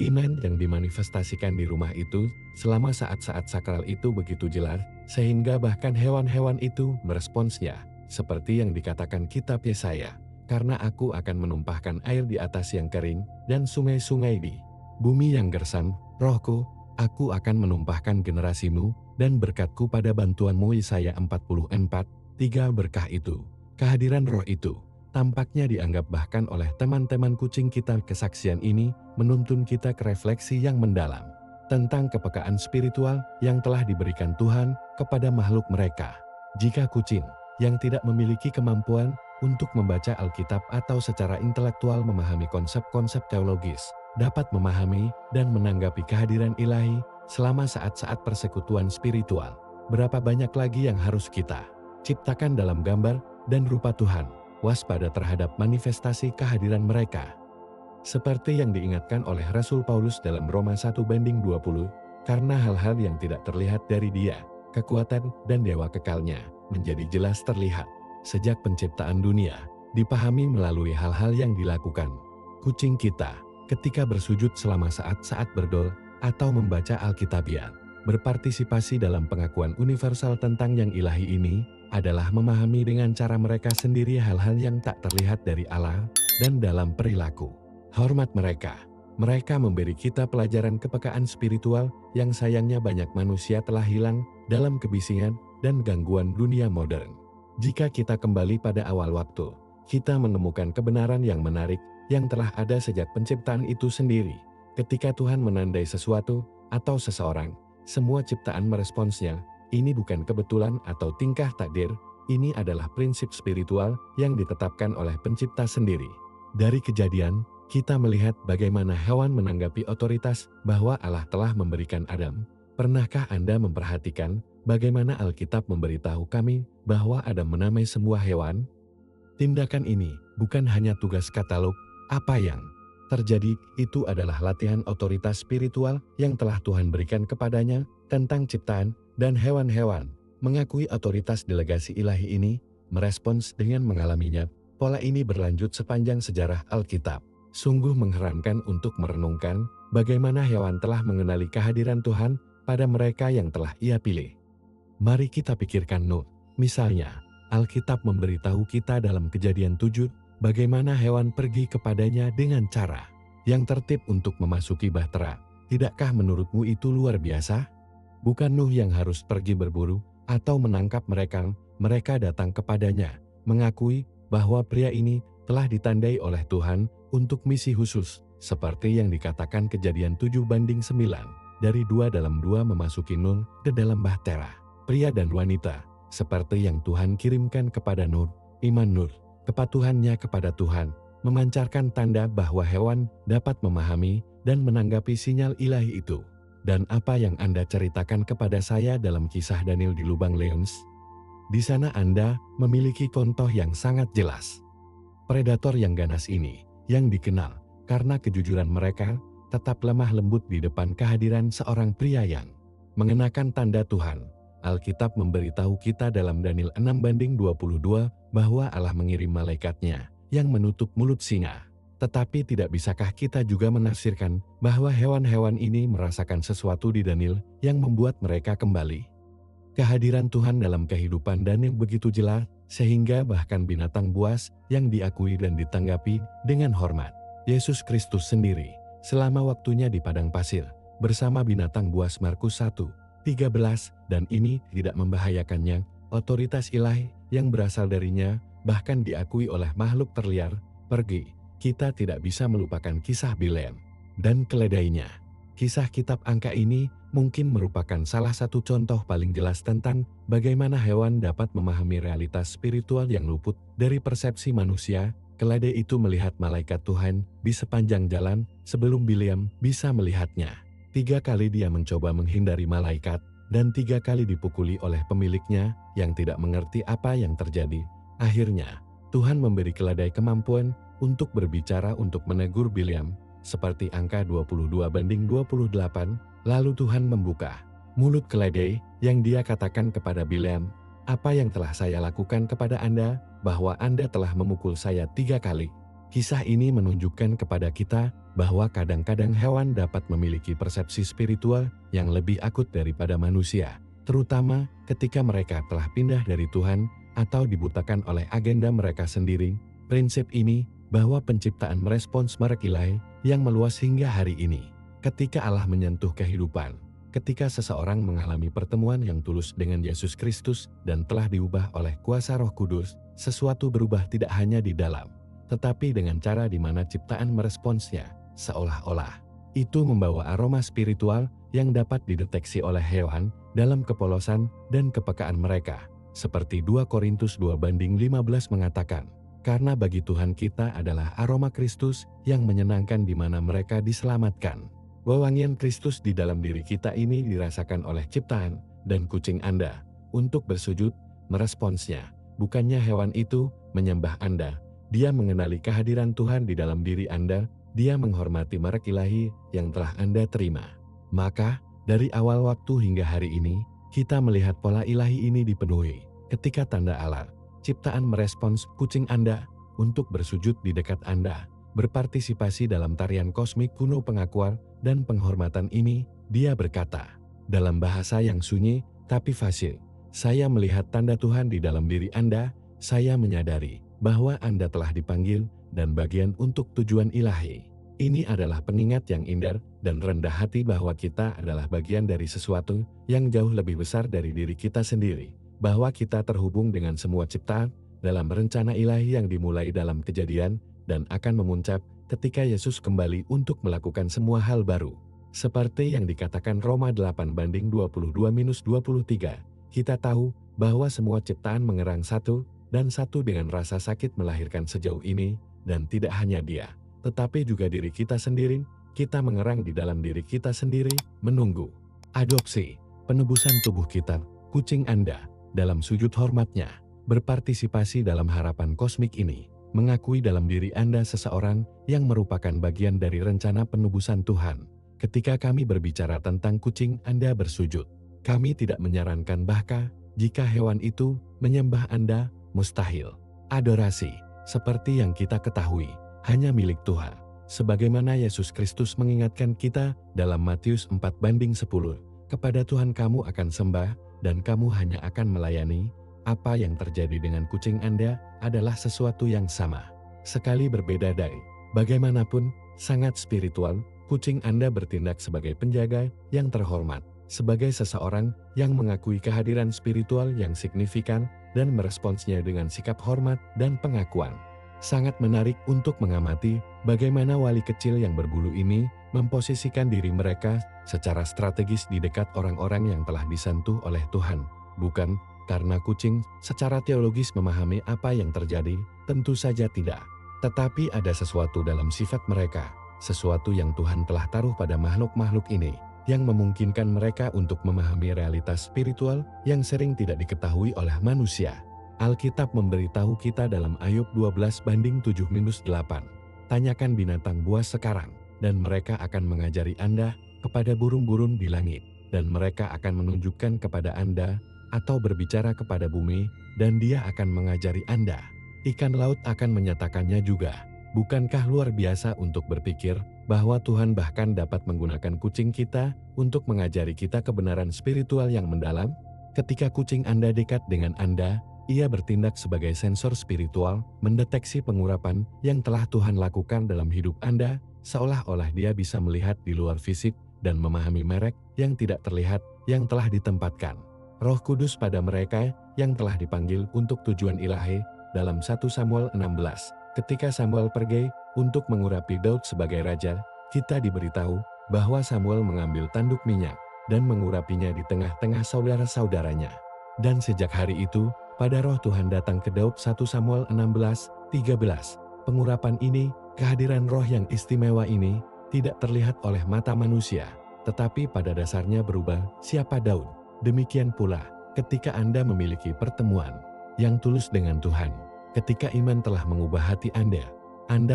Iman yang dimanifestasikan di rumah itu selama saat-saat sakral itu begitu jelas, sehingga bahkan hewan-hewan itu meresponsnya. Seperti yang dikatakan kitab Yesaya, karena aku akan menumpahkan air di atas yang kering dan sungai-sungai di bumi yang gersang. Rohku, aku akan menumpahkan generasimu dan berkatku pada bantuanmu. Yesaya 44:3. Berkah itu, kehadiran roh itu, tampaknya dianggap bahkan oleh teman-teman kucing kita. Kesaksian ini menuntun kita ke refleksi yang mendalam tentang kepekaan spiritual yang telah diberikan Tuhan kepada makhluk mereka. Jika kucing yang tidak memiliki kemampuan untuk membaca Alkitab atau secara intelektual memahami konsep-konsep teologis, dapat memahami dan menanggapi kehadiran Ilahi selama saat-saat persekutuan spiritual, berapa banyak lagi yang harus kita ciptakan dalam gambar dan rupa Tuhan, waspada terhadap manifestasi kehadiran mereka. Seperti yang diingatkan oleh Rasul Paulus dalam Roma 1:20, karena hal-hal yang tidak terlihat dari Dia, kekuatan dan dewa kekalnya, menjadi jelas terlihat sejak penciptaan dunia, dipahami melalui hal-hal yang dilakukan kucing kita ketika bersujud selama saat-saat berdoa atau membaca Alkitabiah. berpartisipasi dalam pengakuan universal tentang yang ilahi ini adalah memahami dengan cara mereka sendiri hal-hal yang tak terlihat dari Allah dan dalam perilaku. Hormat mereka. Mereka memberi kita pelajaran kepekaan spiritual yang sayangnya banyak manusia telah hilang dalam kebisingan dan gangguan dunia modern. Jika kita kembali pada awal waktu, kita menemukan kebenaran yang menarik yang telah ada sejak penciptaan itu sendiri. Ketika Tuhan menandai sesuatu atau seseorang, semua ciptaan meresponsnya. Ini bukan kebetulan atau tingkah takdir, ini adalah prinsip spiritual yang ditetapkan oleh pencipta sendiri. Dari kejadian, kita melihat bagaimana hewan menanggapi otoritas bahwa Allah telah memberikan Adam. Pernahkah Anda memperhatikan bagaimana Alkitab memberitahu kami bahwa Adam menamai semua hewan? Tindakan ini bukan hanya tugas katalog, apa yang terjadi itu adalah latihan otoritas spiritual yang telah Tuhan berikan kepadanya tentang ciptaan dan hewan-hewan. Mengakui otoritas delegasi ilahi ini, merespons dengan mengalaminya. Pola ini berlanjut sepanjang sejarah Alkitab. Sungguh mengherankan untuk merenungkan bagaimana hewan telah mengenali kehadiran Tuhan pada mereka yang telah Ia pilih. Mari kita pikirkan Nuh. Misalnya, Alkitab memberitahu kita dalam Kejadian 7 bagaimana hewan pergi kepadanya dengan cara yang tertib untuk memasuki bahtera. Tidakkah menurutmu itu luar biasa? Bukan Nuh yang harus pergi berburu atau menangkap mereka, mereka datang kepadanya, mengakui bahwa pria ini telah ditandai oleh Tuhan untuk misi khusus, seperti yang dikatakan Kejadian 7:9, dari 2:2 memasuki Nuh ke dalam bahtera. Pria dan wanita, seperti yang Tuhan kirimkan kepada Nuh, iman Nuh, kepatuhannya kepada Tuhan, memancarkan tanda bahwa hewan dapat memahami dan menanggapi sinyal ilahi itu. Dan apa yang Anda ceritakan kepada saya dalam kisah Daniel di lubang Lions? Di sana Anda memiliki contoh yang sangat jelas. Predator yang ganas ini, yang dikenal karena kejujuran mereka, tetap lemah lembut di depan kehadiran seorang pria yang mengenakan tanda Tuhan. Alkitab memberitahu kita dalam Daniel 6:22 bahwa Allah mengirim malaikatnya yang menutup mulut singa. Tetapi tidak bisakah kita juga menafsirkan bahwa hewan-hewan ini merasakan sesuatu di Daniel yang membuat mereka kembali? Kehadiran Tuhan dalam kehidupan Daniel begitu jelas, sehingga bahkan binatang buas yang diakui dan ditanggapi dengan hormat. Yesus Kristus sendiri, selama waktunya di padang pasir, bersama binatang buas Markus 1:13, dan ini tidak membahayakannya, otoritas ilahi yang berasal darinya, bahkan diakui oleh makhluk terliar, pergi. Kita tidak bisa melupakan kisah Bileam dan keledainya. Kisah kitab angka ini mungkin merupakan salah satu contoh paling jelas tentang bagaimana hewan dapat memahami realitas spiritual yang luput dari persepsi manusia. Keledai itu melihat malaikat Tuhan di sepanjang jalan sebelum Bileam bisa melihatnya. 3 kali dia mencoba menghindari malaikat dan 3 kali dipukuli oleh pemiliknya yang tidak mengerti apa yang terjadi. Akhirnya, Tuhan memberi keledai kemampuan untuk berbicara untuk menegur Bileam, seperti angka 22:28, lalu Tuhan membuka mulut keledai yang dia katakan kepada Bileam, "Apa yang telah saya lakukan kepada Anda, bahwa Anda telah memukul saya 3 kali?" Kisah ini menunjukkan kepada kita bahwa kadang-kadang hewan dapat memiliki persepsi spiritual yang lebih akut daripada manusia, terutama ketika mereka telah pindah dari Tuhan atau dibutakan oleh agenda mereka sendiri. Prinsip ini bahwa penciptaan merespons merek ilahi yang meluas hingga hari ini. Ketika Allah menyentuh kehidupan, ketika seseorang mengalami pertemuan yang tulus dengan Yesus Kristus dan telah diubah oleh kuasa Roh Kudus, sesuatu berubah tidak hanya di dalam, tetapi dengan cara di mana ciptaan meresponsnya, seolah-olah itu membawa aroma spiritual yang dapat dideteksi oleh hewan dalam kepolosan dan kepekaan mereka. Seperti 2 Korintus 2:15 mengatakan, karena bagi Tuhan kita adalah aroma Kristus yang menyenangkan di mana mereka diselamatkan. Wewangian Kristus di dalam diri kita ini dirasakan oleh ciptaan dan kucing Anda. Untuk bersujud, meresponsnya. Bukannya hewan itu menyembah Anda. Dia mengenali kehadiran Tuhan di dalam diri Anda. Dia menghormati merek ilahi yang telah Anda terima. Maka, dari awal waktu hingga hari ini, kita melihat pola ilahi ini dipenuhi. Ketika tanda Allah, ciptaan merespons kucing Anda untuk bersujud di dekat Anda, berpartisipasi dalam tarian kosmik kuno pengakuan dan penghormatan ini, dia berkata, Dalam bahasa yang sunyi tapi fasih, saya melihat tanda Tuhan di dalam diri Anda. Saya menyadari bahwa Anda telah dipanggil dan bagian untuk tujuan ilahi. Ini adalah pengingat yang indah dan rendah hati bahwa kita adalah bagian dari sesuatu yang jauh lebih besar dari diri kita sendiri. Bahwa kita terhubung dengan semua ciptaan dalam rencana ilahi yang dimulai dalam Kejadian dan akan memuncak ketika Yesus kembali untuk melakukan semua hal baru. Seperti yang dikatakan Roma 8:22-23, kita tahu bahwa semua ciptaan mengerang satu dan satu dengan rasa sakit melahirkan sejauh ini, dan tidak hanya dia, tetapi juga diri kita sendiri. Kita mengerang di dalam diri kita sendiri, menunggu adopsi, penebusan tubuh kita. Kucing Anda, dalam sujud hormatnya, berpartisipasi dalam harapan kosmik ini, mengakui dalam diri Anda seseorang yang merupakan bagian dari rencana penebusan Tuhan. Ketika kami berbicara tentang kucing Anda bersujud, kami tidak menyarankan bahkan jika hewan itu menyembah Anda, mustahil. Adorasi, seperti yang kita ketahui, hanya milik Tuhan. Sebagaimana Yesus Kristus mengingatkan kita dalam Matius 4:10, kepada Tuhan kamu akan sembah dan kamu hanya akan melayani. Apa yang terjadi dengan kucing Anda adalah sesuatu yang sama. Sekali berbeda dari bagaimanapun sangat spiritual, kucing Anda bertindak sebagai penjaga yang terhormat, sebagai seseorang yang mengakui kehadiran spiritual yang signifikan dan meresponsnya dengan sikap hormat dan pengakuan. Sangat menarik untuk mengamati bagaimana wali kecil yang berbulu ini memposisikan diri mereka secara strategis di dekat orang-orang yang telah disentuh oleh Tuhan. Bukan karena kucing secara teologis memahami apa yang terjadi, tentu saja tidak. Tetapi ada sesuatu dalam sifat mereka, sesuatu yang Tuhan telah taruh pada makhluk-makhluk ini, yang memungkinkan mereka untuk memahami realitas spiritual yang sering tidak diketahui oleh manusia. Alkitab memberitahu kita dalam Ayub 12:7-8. Tanyakan binatang buas sekarang, dan mereka akan mengajari Anda, kepada burung-burung di langit, dan mereka akan menunjukkan kepada Anda, atau berbicara kepada bumi, dan dia akan mengajari Anda. Ikan laut akan menyatakannya juga. Bukankah luar biasa untuk berpikir bahwa Tuhan bahkan dapat menggunakan kucing kita untuk mengajari kita kebenaran spiritual yang mendalam? Ketika kucing Anda dekat dengan Anda, ia bertindak sebagai sensor spiritual, mendeteksi pengurapan yang telah Tuhan lakukan dalam hidup Anda, seolah-olah dia bisa melihat di luar fisik dan memahami merek yang tidak terlihat yang telah ditempatkan Roh Kudus pada mereka yang telah dipanggil untuk tujuan ilahi. Dalam 1 Samuel 16, ketika Samuel pergi untuk mengurapi Daud sebagai raja, kita diberitahu bahwa Samuel mengambil tanduk minyak dan mengurapinya di tengah-tengah saudara-saudaranya. Dan sejak hari itu, pada roh Tuhan datang ke Daud. 1 Samuel 16:13. Pengurapan ini, kehadiran roh yang istimewa ini, tidak terlihat oleh mata manusia, tetapi pada dasarnya berubah siapa Daud. Demikian pula, ketika Anda memiliki pertemuan yang tulus dengan Tuhan, ketika iman telah mengubah hati Anda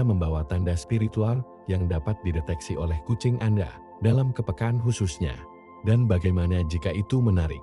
membawa tanda spiritual yang dapat dideteksi oleh kucing Anda dalam kepekaan khususnya. Dan bagaimana jika itu menarik?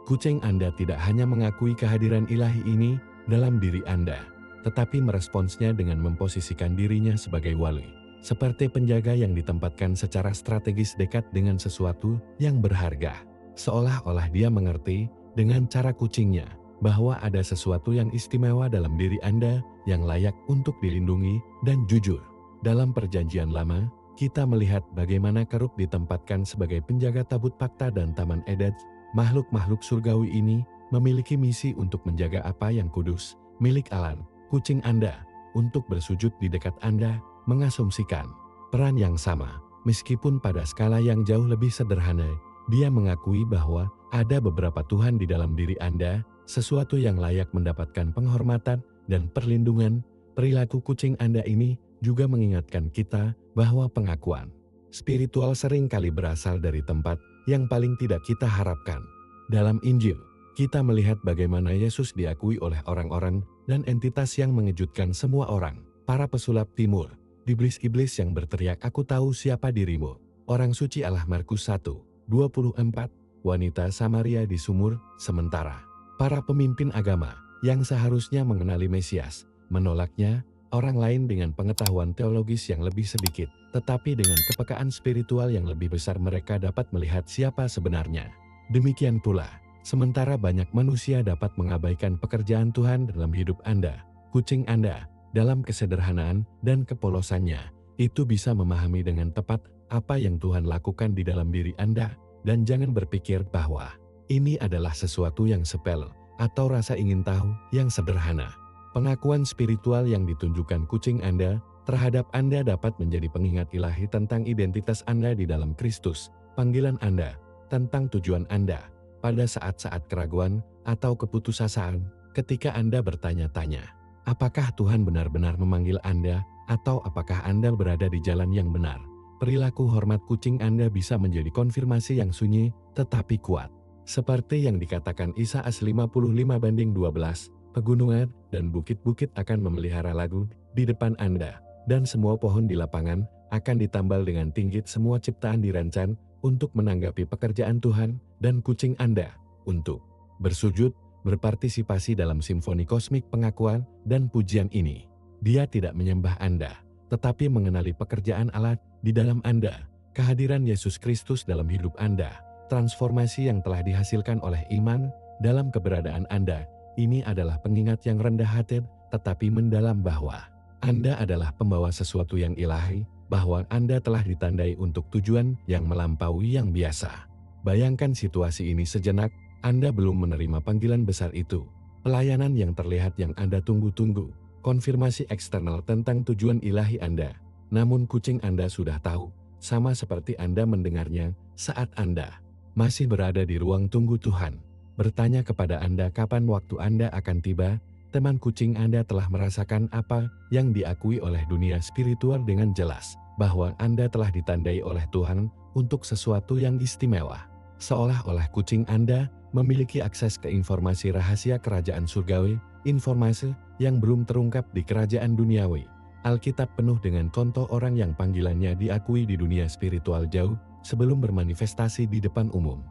Kucing Anda tidak hanya mengakui kehadiran ilahi ini dalam diri Anda, tetapi meresponsnya dengan memposisikan dirinya sebagai wali, seperti penjaga yang ditempatkan secara strategis dekat dengan sesuatu yang berharga. Seolah-olah dia mengerti dengan cara kucingnya bahwa ada sesuatu yang istimewa dalam diri Anda yang layak untuk dilindungi dan jujur. Dalam Perjanjian Lama, kita melihat bagaimana kerub ditempatkan sebagai penjaga tabut fakta dan Taman Eden. Makhluk-makhluk surgawi ini memiliki misi untuk menjaga apa yang kudus, milik Allah. Kucing Anda, untuk bersujud di dekat Anda, mengasumsikan peran yang sama. Meskipun pada skala yang jauh lebih sederhana, dia mengakui bahwa ada beberapa Tuhan di dalam diri Anda, sesuatu yang layak mendapatkan penghormatan dan perlindungan. Perilaku kucing Anda ini juga mengingatkan kita bahwa pengakuan spiritual sering kali berasal dari tempat yang paling tidak kita harapkan. Dalam Injil, kita melihat bagaimana Yesus diakui oleh orang-orang dan entitas yang mengejutkan semua orang. Para pesulap timur, iblis-iblis yang berteriak, "Aku tahu siapa dirimu, orang suci Allah." Markus 1:24. Wanita Samaria di sumur. Sementara para pemimpin agama yang seharusnya mengenali Mesias menolaknya, orang lain dengan pengetahuan teologis yang lebih sedikit, tetapi dengan kepekaan spiritual yang lebih besar mereka dapat melihat siapa sebenarnya. Demikian pula, sementara banyak manusia dapat mengabaikan pekerjaan Tuhan dalam hidup Anda, kucing Anda, dalam kesederhanaan dan kepolosannya, itu bisa memahami dengan tepat apa yang Tuhan lakukan di dalam diri Anda, dan jangan berpikir bahwa ini adalah sesuatu yang sepele atau rasa ingin tahu yang sederhana. Pengakuan spiritual yang ditunjukkan kucing Anda terhadap Anda dapat menjadi pengingat ilahi tentang identitas Anda di dalam Kristus, panggilan Anda, tentang tujuan Anda, pada saat-saat keraguan atau keputusasaan, ketika Anda bertanya-tanya, apakah Tuhan benar-benar memanggil Anda, atau apakah Anda berada di jalan yang benar. Perilaku hormat kucing Anda bisa menjadi konfirmasi yang sunyi, tetapi kuat. Seperti yang dikatakan Isaias 55:12, pegunungan dan bukit-bukit akan memelihara lagu di depan Anda, dan semua pohon di lapangan akan ditambal dengan tinggit. Semua ciptaan dirancang untuk menanggapi pekerjaan Tuhan, dan kucing Anda untuk bersujud, berpartisipasi dalam simfoni kosmik pengakuan dan pujian ini. Dia tidak menyembah Anda, tetapi mengenali pekerjaan Allah di dalam Anda, kehadiran Yesus Kristus dalam hidup Anda, transformasi yang telah dihasilkan oleh iman dalam keberadaan Anda. Ini adalah pengingat yang rendah hati tetapi mendalam bahwa Anda adalah pembawa sesuatu yang ilahi, bahwa Anda telah ditandai untuk tujuan yang melampaui yang biasa. Bayangkan situasi ini sejenak, Anda belum menerima panggilan besar itu, pelayanan yang terlihat yang Anda tunggu-tunggu, konfirmasi eksternal tentang tujuan ilahi Anda. Namun kucing Anda sudah tahu, sama seperti Anda mendengarnya saat Anda masih berada di ruang tunggu Tuhan. Bertanya kepada Anda kapan waktu Anda akan tiba, teman kucing Anda telah merasakan apa yang diakui oleh dunia spiritual dengan jelas, bahwa Anda telah ditandai oleh Tuhan untuk sesuatu yang istimewa. Seolah-olah kucing Anda memiliki akses ke informasi rahasia kerajaan surgawi, informasi yang belum terungkap di kerajaan duniawi. Alkitab penuh dengan contoh orang yang panggilannya diakui di dunia spiritual jauh sebelum bermanifestasi di depan umum.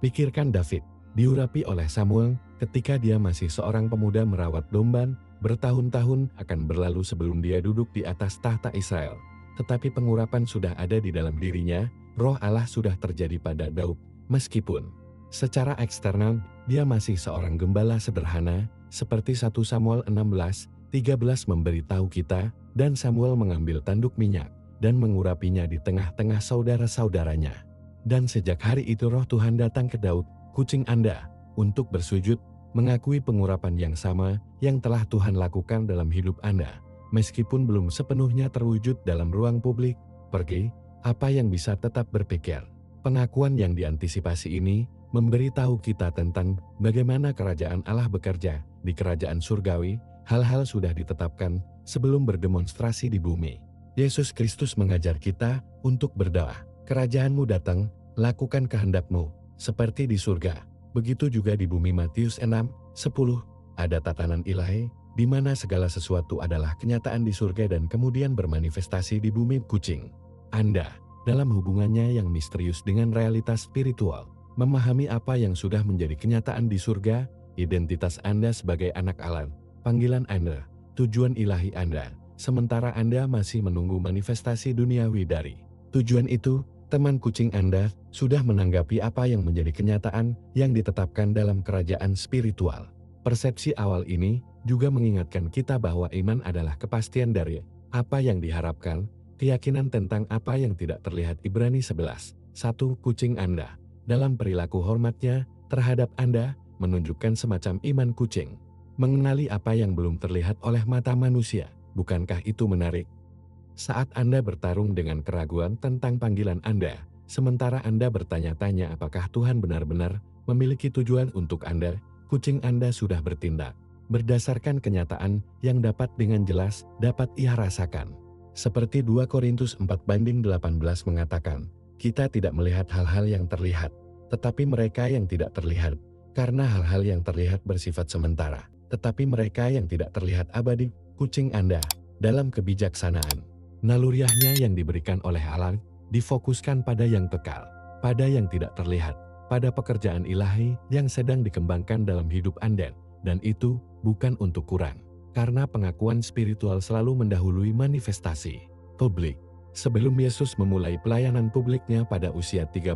Pikirkan David, diurapi oleh Samuel ketika dia masih seorang pemuda merawat domba, bertahun-tahun akan berlalu sebelum dia duduk di atas tahta Israel. Tetapi pengurapan sudah ada di dalam dirinya, roh Allah sudah terjadi pada Daud, meskipun secara eksternal dia masih seorang gembala sederhana, seperti 1 Samuel 16:13 memberitahu kita, dan Samuel mengambil tanduk minyak dan mengurapinya di tengah-tengah saudara-saudaranya. Dan sejak hari itu roh Tuhan datang ke Daud, kucing Anda, untuk bersujud, mengakui pengurapan yang sama yang telah Tuhan lakukan dalam hidup Anda. Meskipun belum sepenuhnya terwujud dalam ruang publik, pergi, apa yang bisa tetap berpikir. Pengakuan yang diantisipasi ini memberitahu kita tentang bagaimana kerajaan Allah bekerja di kerajaan surgawi. Hal-hal sudah ditetapkan sebelum berdemonstrasi di bumi. Yesus Kristus mengajar kita untuk berdoa, "Kerajaanmu datang, lakukan kehendak-Mu, seperti di surga, begitu juga di bumi." Matius 6:10. Ada tatanan ilahi, di mana segala sesuatu adalah kenyataan di surga dan kemudian bermanifestasi di bumi. Kucing Anda, dalam hubungannya yang misterius dengan realitas spiritual, memahami apa yang sudah menjadi kenyataan di surga, identitas Anda sebagai anak Allah, panggilan Anda, tujuan ilahi Anda, sementara Anda masih menunggu manifestasi duniawi dari tujuan itu. Teman kucing Anda sudah menanggapi apa yang menjadi kenyataan yang ditetapkan dalam kerajaan spiritual. Persepsi awal ini juga mengingatkan kita bahwa iman adalah kepastian dari apa yang diharapkan, keyakinan tentang apa yang tidak terlihat. Ibrani 11:1. Kucing Anda, dalam perilaku hormatnya terhadap Anda, menunjukkan semacam iman kucing. Mengenali apa yang belum terlihat oleh mata manusia, bukankah itu menarik? Saat Anda bertarung dengan keraguan tentang panggilan Anda, sementara Anda bertanya-tanya apakah Tuhan benar-benar memiliki tujuan untuk Anda, kucing Anda sudah bertindak berdasarkan kenyataan yang dapat dengan jelas dapat ia rasakan. Seperti 2 Korintus 4:18 mengatakan, kita tidak melihat hal-hal yang terlihat, tetapi mereka yang tidak terlihat, karena hal-hal yang terlihat bersifat sementara, tetapi mereka yang tidak terlihat abadi. Kucing Anda, dalam kebijaksanaan, naluriahnya yang diberikan oleh Allah, difokuskan pada yang kekal, pada yang tidak terlihat, pada pekerjaan ilahi yang sedang dikembangkan dalam hidup Anda, dan itu bukan untuk kurang karena pengakuan spiritual selalu mendahului manifestasi publik. Sebelum Yesus memulai pelayanan publiknya pada usia 30,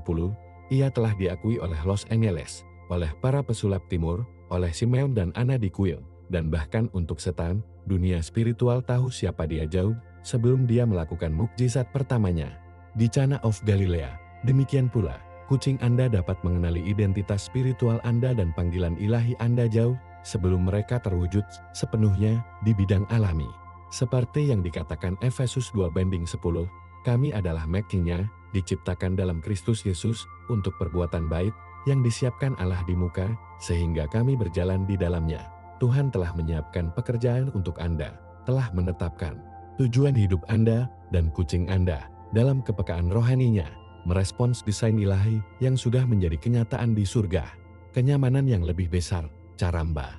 ia telah diakui oleh Los Angeles, oleh para pesulap timur, oleh Simeon dan Anna di Kuil, dan bahkan untuk setan, dunia spiritual tahu siapa dia jauh sebelum dia melakukan mukjizat pertamanya di Cana of Galilea. Demikian pula, kucing Anda dapat mengenali identitas spiritual Anda dan panggilan ilahi Anda jauh sebelum mereka terwujud sepenuhnya di bidang alami. Seperti yang dikatakan Efesus 2:10, kami adalah making-nya, diciptakan dalam Kristus Yesus untuk perbuatan baik yang disiapkan Allah di muka, sehingga kami berjalan di dalamnya. Tuhan telah menyiapkan pekerjaan untuk Anda, telah menetapkan tujuan hidup Anda dan kucing Anda dalam kepekaan rohaninya, merespons desain ilahi yang sudah menjadi kenyataan di surga. Kenyamanan yang lebih besar, caramba.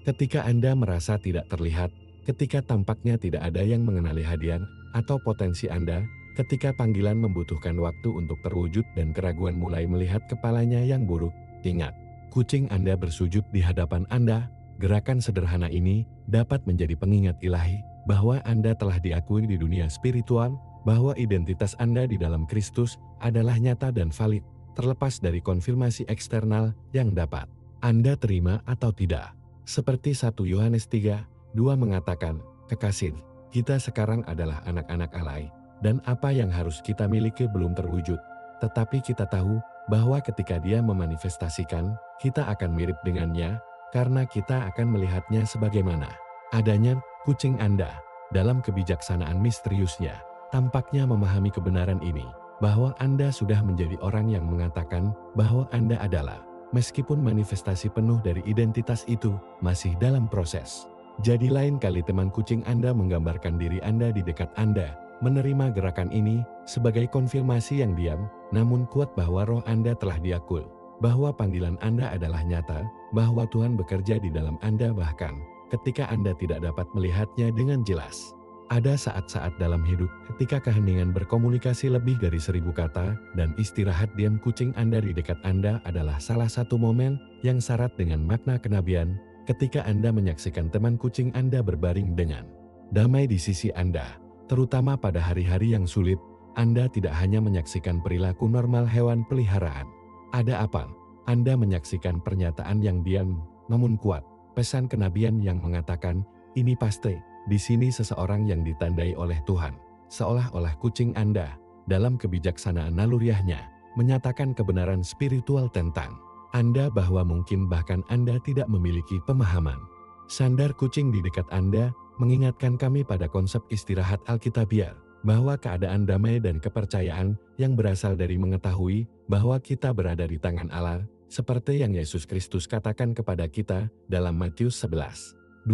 Ketika Anda merasa tidak terlihat, ketika tampaknya tidak ada yang mengenali hadiah atau potensi Anda, ketika panggilan membutuhkan waktu untuk terwujud dan keraguan mulai melihat kepalanya yang buruk, ingat, kucing Anda bersujud di hadapan Anda. Gerakan sederhana ini dapat menjadi pengingat ilahi bahwa Anda telah diakui di dunia spiritual, bahwa identitas Anda di dalam Kristus adalah nyata dan valid, terlepas dari konfirmasi eksternal yang dapat Anda terima atau tidak. Seperti 1 Yohanes 3:2 mengatakan, kekasih, kita sekarang adalah anak-anak Allah, dan apa yang harus kita miliki belum terwujud. Tetapi kita tahu bahwa ketika Dia memanifestasikan, kita akan mirip dengannya, karena kita akan melihatnya sebagaimana adanya. Kucing Anda, dalam kebijaksanaan misteriusnya, tampaknya memahami kebenaran ini, bahwa Anda sudah menjadi orang yang mengatakan bahwa Anda adalah, meskipun manifestasi penuh dari identitas itu masih dalam proses. Jadi lain kali teman kucing Anda menggambarkan diri Anda di dekat Anda, menerima gerakan ini sebagai konfirmasi yang diam, namun kuat bahwa roh Anda telah diakui, bahwa panggilan Anda adalah nyata, bahwa Tuhan bekerja di dalam Anda bahkan ketika Anda tidak dapat melihatnya dengan jelas. Ada saat-saat dalam hidup ketika keheningan berkomunikasi lebih dari 1000 kata, dan istirahat diam kucing Anda di dekat Anda adalah salah satu momen yang syarat dengan makna kenabian, ketika Anda menyaksikan teman kucing Anda berbaring dengan damai di sisi Anda. Terutama pada hari-hari yang sulit, Anda tidak hanya menyaksikan perilaku normal hewan peliharaan. Ada apa? Anda menyaksikan pernyataan yang diam, namun kuat. Pesan kenabian yang mengatakan, ini pasti, di sini seseorang yang ditandai oleh Tuhan. Seolah-olah kucing Anda, dalam kebijaksanaan naluriahnya, menyatakan kebenaran spiritual tentang Anda bahwa mungkin bahkan Anda tidak memiliki pemahaman. Sandar kucing di dekat Anda mengingatkan kami pada konsep istirahat Alkitabiah, bahwa keadaan damai dan kepercayaan yang berasal dari mengetahui bahwa kita berada di tangan Allah, seperti yang Yesus Kristus katakan kepada kita dalam Matius 11:28-29,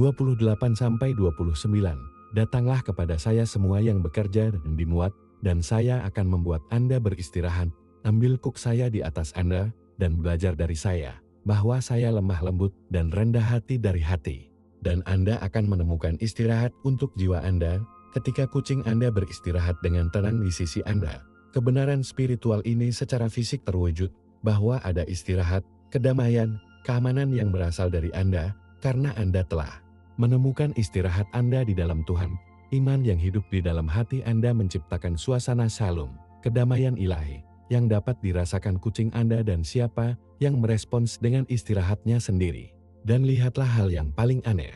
datanglah kepada saya semua yang bekerja dan dimuat, dan saya akan membuat Anda beristirahat. Ambil kuk saya di atas Anda, dan belajar dari saya, bahwa saya lemah lembut dan rendah hati dari hati. Dan Anda akan menemukan istirahat untuk jiwa Anda, ketika kucing Anda beristirahat dengan tenang di sisi Anda. Kebenaran spiritual ini secara fisik terwujud, bahwa ada istirahat, kedamaian, keamanan yang berasal dari Anda, karena Anda telah menemukan istirahat Anda di dalam Tuhan. Iman yang hidup di dalam hati Anda menciptakan suasana shalom, kedamaian ilahi, yang dapat dirasakan kucing Anda dan siapa yang merespons dengan istirahatnya sendiri. Dan lihatlah hal yang paling aneh.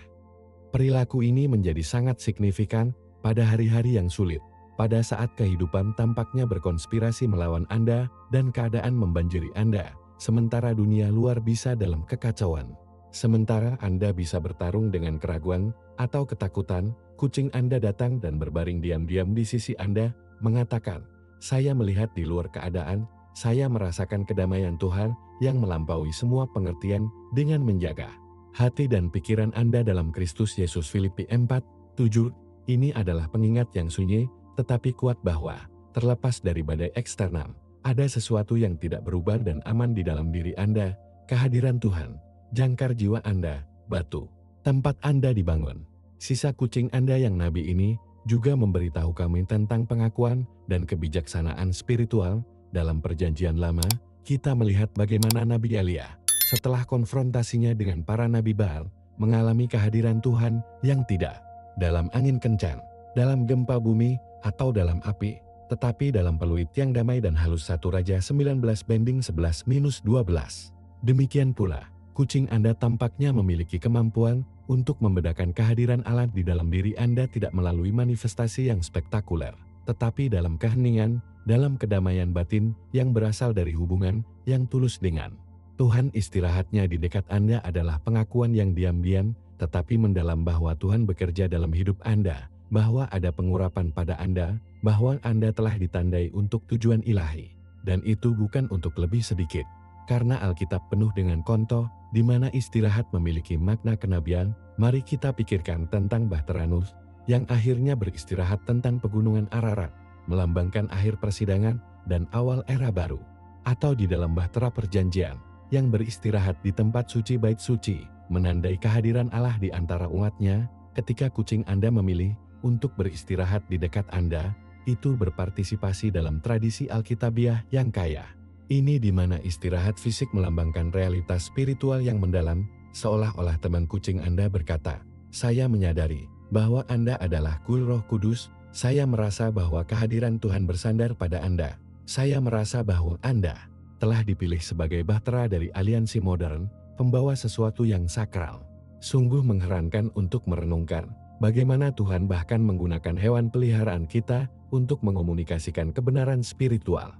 Perilaku ini menjadi sangat signifikan pada hari-hari yang sulit, pada saat kehidupan tampaknya berkonspirasi melawan Anda dan keadaan membanjiri Anda, sementara dunia luar bisa dalam kekacauan. Sementara Anda bisa bertarung dengan keraguan atau ketakutan, kucing Anda datang dan berbaring diam-diam di sisi Anda, mengatakan, saya melihat di luar keadaan, saya merasakan kedamaian Tuhan yang melampaui semua pengertian dengan menjaga hati dan pikiran Anda dalam Kristus Yesus. Filipi 4:7. Ini adalah pengingat yang sunyi, tetapi kuat bahwa, terlepas dari badai eksternal, ada sesuatu yang tidak berubah dan aman di dalam diri Anda, kehadiran Tuhan, jangkar jiwa Anda, batu tempat Anda dibangun. Sisa kucing Anda yang nabi ini juga memberitahu kami tentang pengakuan dan kebijaksanaan spiritual. Dalam Perjanjian Lama, kita melihat bagaimana Nabi Elia, setelah konfrontasinya dengan para nabi Baal, mengalami kehadiran Tuhan yang tidak dalam angin kencang, dalam gempa bumi, atau dalam api, tetapi dalam peluit yang damai dan halus. 1 Raja 19:11-12. Demikian pula, kucing Anda tampaknya memiliki kemampuan untuk membedakan kehadiran Allah di dalam diri Anda tidak melalui manifestasi yang spektakuler, tetapi dalam keheningan, dalam kedamaian batin yang berasal dari hubungan yang tulus dengan Tuhan. Istirahatnya di dekat Anda adalah pengakuan yang diam-diam, tetapi mendalam bahwa Tuhan bekerja dalam hidup Anda, bahwa ada pengurapan pada Anda, bahwa Anda telah ditandai untuk tujuan ilahi, dan itu bukan untuk lebih sedikit. Karena Alkitab penuh dengan contoh, di mana istirahat memiliki makna kenabian, mari kita pikirkan tentang Bahtera-Nus, yang akhirnya beristirahat tentang pegunungan Ararat, melambangkan akhir persidangan dan awal era baru. Atau di dalam Bahtera Perjanjian, yang beristirahat di tempat suci bait suci, menandai kehadiran Allah di antara umatnya. Ketika kucing Anda memilih untuk beristirahat di dekat Anda, itu berpartisipasi dalam tradisi Alkitabiah yang kaya. Ini di mana istirahat fisik melambangkan realitas spiritual yang mendalam, seolah-olah teman kucing Anda berkata, "Saya menyadari bahwa Anda adalah Kul Roh Kudus, saya merasa bahwa kehadiran Tuhan bersandar pada Anda, saya merasa bahwa Anda telah dipilih sebagai bahtera dari aliansi modern, pembawa sesuatu yang sakral." Sungguh mengherankan untuk merenungkan bagaimana Tuhan bahkan menggunakan hewan peliharaan kita untuk mengomunikasikan kebenaran spiritual.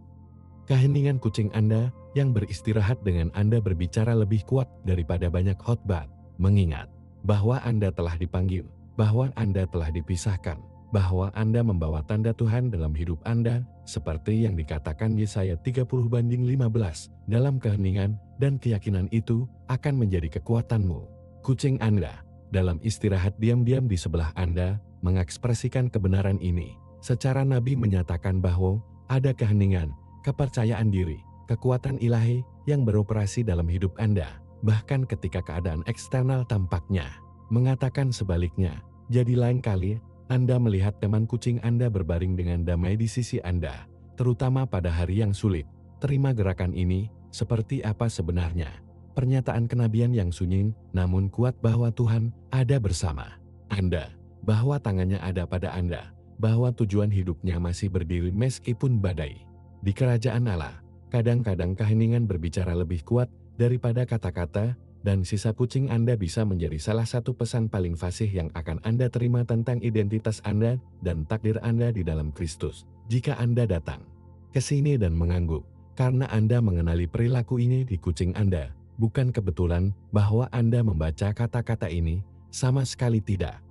Keheningan kucing Anda yang beristirahat dengan Anda berbicara lebih kuat daripada banyak khotbah, mengingat bahwa Anda telah dipanggil, bahwa Anda telah dipisahkan, bahwa Anda membawa tanda Tuhan dalam hidup Anda, seperti yang dikatakan Yesaya 30:15, dalam keheningan dan keyakinan itu akan menjadi kekuatanmu. Kucing Anda dalam istirahat diam-diam di sebelah Anda mengekspresikan kebenaran ini. Secara Nabi menyatakan bahwa ada keheningan, kepercayaan diri, kekuatan ilahi yang beroperasi dalam hidup Anda, bahkan ketika keadaan eksternal tampaknya mengatakan sebaliknya. Jadi lain kali Anda melihat teman kucing Anda berbaring dengan damai di sisi Anda, terutama pada hari yang sulit. Terima gerakan ini seperti apa sebenarnya. Pernyataan kenabian yang sunyi namun kuat bahwa Tuhan ada bersama Anda, bahwa tangannya ada pada Anda, bahwa tujuan hidupnya masih berdiri meskipun badai. Di kerajaan Allah, kadang-kadang keheningan berbicara lebih kuat daripada kata-kata, dan sisa kucing Anda bisa menjadi salah satu pesan paling fasih yang akan Anda terima tentang identitas Anda dan takdir Anda di dalam Kristus. Jika Anda datang ke sini dan mengangguk, karena Anda mengenali perilaku ini di kucing Anda, bukan kebetulan bahwa Anda membaca kata-kata ini, sama sekali tidak.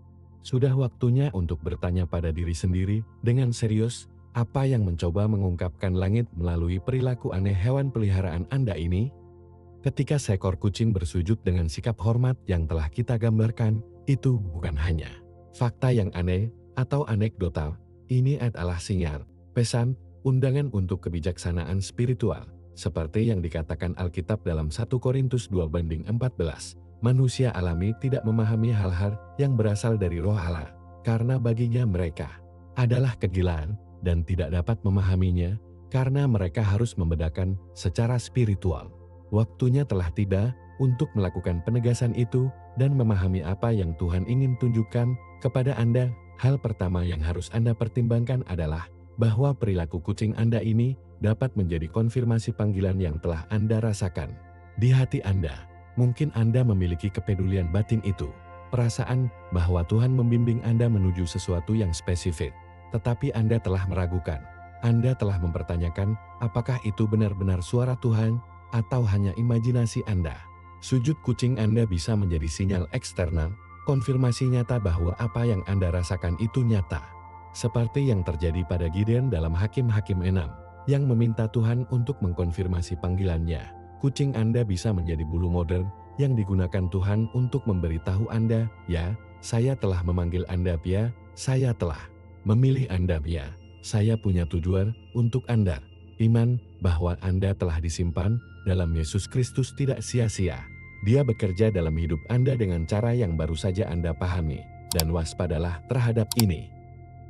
Sudah waktunya untuk bertanya pada diri sendiri dengan serius, apa yang mencoba mengungkapkan langit melalui perilaku aneh hewan peliharaan Anda ini? Ketika seekor kucing bersujud dengan sikap hormat yang telah kita gambarkan, itu bukan hanya fakta yang aneh atau anekdotal. Ini adalah sinyal, pesan, undangan untuk kebijaksanaan spiritual. Seperti yang dikatakan Alkitab dalam 1 Korintus 2:14, manusia alami tidak memahami hal-hal yang berasal dari roh Allah, karena baginya mereka adalah kegilaan dan tidak dapat memahaminya, karena mereka harus membedakan secara spiritual. Waktunya telah tiba untuk melakukan penegasan itu dan memahami apa yang Tuhan ingin tunjukkan kepada Anda. Hal pertama yang harus Anda pertimbangkan adalah bahwa perilaku kucing Anda ini dapat menjadi konfirmasi panggilan yang telah Anda rasakan di hati Anda. Mungkin Anda memiliki kepedulian batin itu, perasaan bahwa Tuhan membimbing Anda menuju sesuatu yang spesifik, tetapi Anda telah meragukan. Anda telah mempertanyakan apakah itu benar-benar suara Tuhan atau hanya imajinasi Anda. Sujud kucing Anda bisa menjadi sinyal eksternal, konfirmasi nyata bahwa apa yang Anda rasakan itu nyata. Seperti yang terjadi pada Gideon dalam Hakim-Hakim 6, yang meminta Tuhan untuk mengkonfirmasi panggilannya. Kucing Anda bisa menjadi bulu modern yang digunakan Tuhan untuk memberitahu Anda, "Ya, saya telah memanggil Anda, ya, saya telah memilih Anda, ya, saya punya tujuan untuk Anda." Iman bahwa Anda telah disimpan dalam Yesus Kristus tidak sia-sia. Dia bekerja dalam hidup Anda dengan cara yang baru saja Anda pahami, dan waspadalah terhadap ini.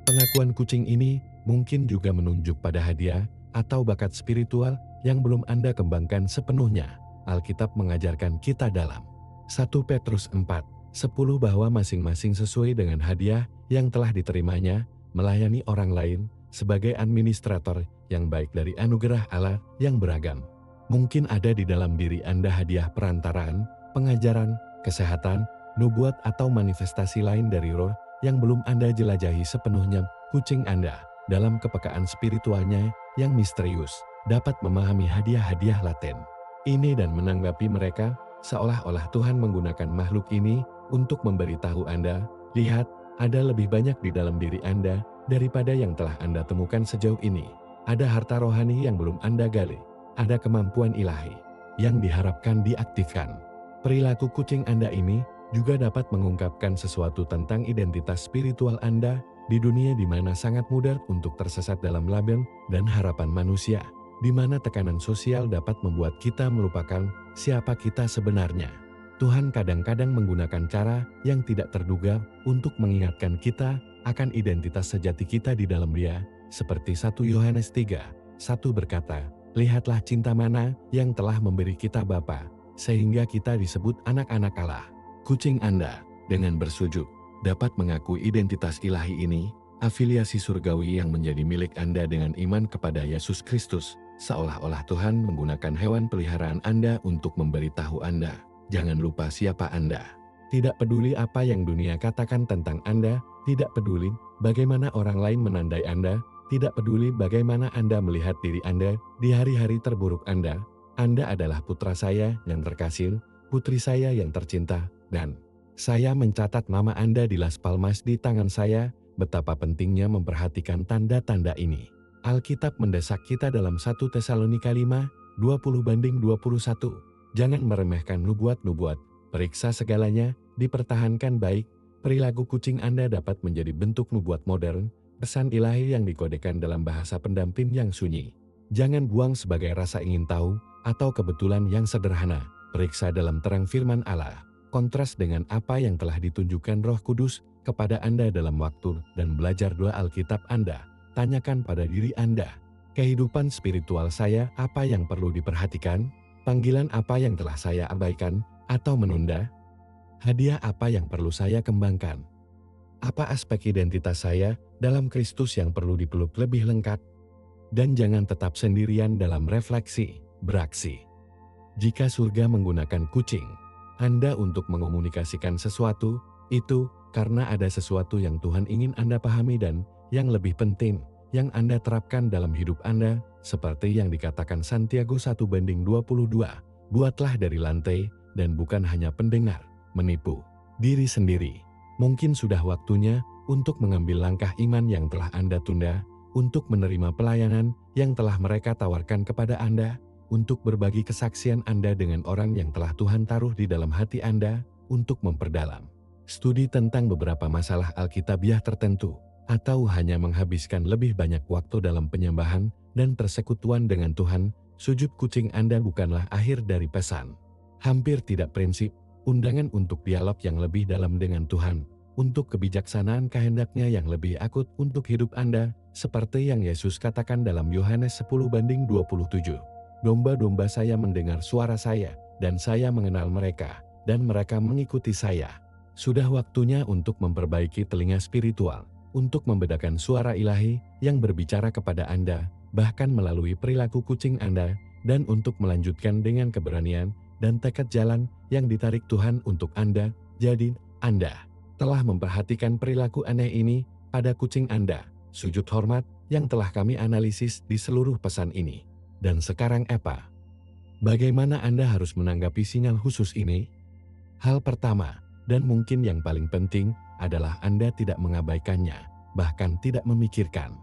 Pengakuan kucing ini mungkin juga menunjuk pada hadiah atau bakat spiritual yang belum Anda kembangkan sepenuhnya. Alkitab mengajarkan kita dalam 1 Petrus 4, 10 bahwa masing-masing sesuai dengan hadiah yang telah diterimanya, melayani orang lain sebagai administrator yang baik dari anugerah Allah yang beragam. Mungkin ada di dalam diri Anda hadiah perantaraan, pengajaran, kesehatan, nubuat atau manifestasi lain dari roh yang belum Anda jelajahi sepenuhnya. Kucing Anda dalam kepekaan spiritualnya yang misterius dapat memahami hadiah-hadiah laten ini dan menanggapi mereka seolah-olah Tuhan menggunakan makhluk ini untuk memberitahu Anda, lihat, ada lebih banyak di dalam diri Anda daripada yang telah Anda temukan sejauh ini. Ada harta rohani yang belum Anda gali. Ada kemampuan ilahi yang diharapkan diaktifkan. Perilaku kucing Anda ini juga dapat mengungkapkan sesuatu tentang identitas spiritual Anda di dunia di mana sangat mudah untuk tersesat dalam label dan harapan manusia, di mana tekanan sosial dapat membuat kita melupakan siapa kita sebenarnya. Tuhan kadang-kadang menggunakan cara yang tidak terduga untuk mengingatkan kita akan identitas sejati kita di dalam Dia, seperti 1 Yohanes 3:1 berkata, lihatlah cinta mana yang telah memberi kita Bapa, sehingga kita disebut anak-anak Allah. Kucing Anda, dengan bersujud, dapat mengakui identitas ilahi ini, afiliasi surgawi yang menjadi milik Anda dengan iman kepada Yesus Kristus, seolah-olah Tuhan menggunakan hewan peliharaan Anda untuk memberitahu Anda. Jangan lupa siapa Anda. Tidak peduli apa yang dunia katakan tentang Anda, tidak peduli bagaimana orang lain menandai Anda, tidak peduli bagaimana Anda melihat diri Anda di hari-hari terburuk Anda adalah putra saya yang terkasih, putri saya yang tercinta, dan saya mencatat nama Anda di Las Palmas di tangan saya. Betapa pentingnya memperhatikan tanda-tanda ini. Alkitab mendesak kita dalam 1 Tesalonika 5:20-21. Jangan meremehkan nubuat-nubuat, periksa segalanya, dipertahankan baik. Perilaku kucing Anda dapat menjadi bentuk nubuat modern, pesan ilahi yang dikodekan dalam bahasa pendamping yang sunyi. Jangan buang sebagai rasa ingin tahu atau kebetulan yang sederhana. Periksa dalam terang firman Allah. Kontras dengan apa yang telah ditunjukkan Roh Kudus kepada Anda dalam waktu dan belajar doa Alkitab Anda. Tanyakan pada diri Anda, kehidupan spiritual saya apa yang perlu diperhatikan? Panggilan apa yang telah saya abaikan atau menunda? Hadiah apa yang perlu saya kembangkan? Apa aspek identitas saya dalam Kristus yang perlu dipeluk lebih lengkap? Dan jangan tetap sendirian dalam refleksi, beraksi. Jika surga menggunakan kucing Anda untuk mengomunikasikan sesuatu, itu karena ada sesuatu yang Tuhan ingin Anda pahami dan yang lebih penting, yang Anda terapkan dalam hidup Anda, seperti yang dikatakan Santiago 1:22, buatlah dari lantai dan bukan hanya pendengar, menipu diri sendiri. Mungkin sudah waktunya untuk mengambil langkah iman yang telah Anda tunda, untuk menerima pelayanan yang telah mereka tawarkan kepada Anda, untuk berbagi kesaksian Anda dengan orang yang telah Tuhan taruh di dalam hati Anda, untuk memperdalam studi tentang beberapa masalah Alkitabiah tertentu, atau hanya menghabiskan lebih banyak waktu dalam penyembahan dan persekutuan dengan Tuhan. Sujud kucing Anda bukanlah akhir dari pesan. Hampir tidak prinsip, undangan untuk dialog yang lebih dalam dengan Tuhan, untuk kebijaksanaan kehendaknya yang lebih akut untuk hidup Anda, seperti yang Yesus katakan dalam Yohanes 10:27. Domba-domba saya mendengar suara saya, dan saya mengenal mereka, dan mereka mengikuti saya. Sudah waktunya untuk memperbaiki telinga spiritual, untuk membedakan suara ilahi yang berbicara kepada Anda, bahkan melalui perilaku kucing Anda, dan untuk melanjutkan dengan keberanian dan tekad jalan yang ditarik Tuhan untuk Anda. Jadi, Anda telah memperhatikan perilaku aneh ini pada kucing Anda. Sujud hormat yang telah kami analisis di seluruh pesan ini. Dan sekarang apa? Bagaimana Anda harus menanggapi sinyal khusus ini? Hal pertama, dan mungkin yang paling penting, adalah Anda tidak mengabaikannya, bahkan tidak memikirkan.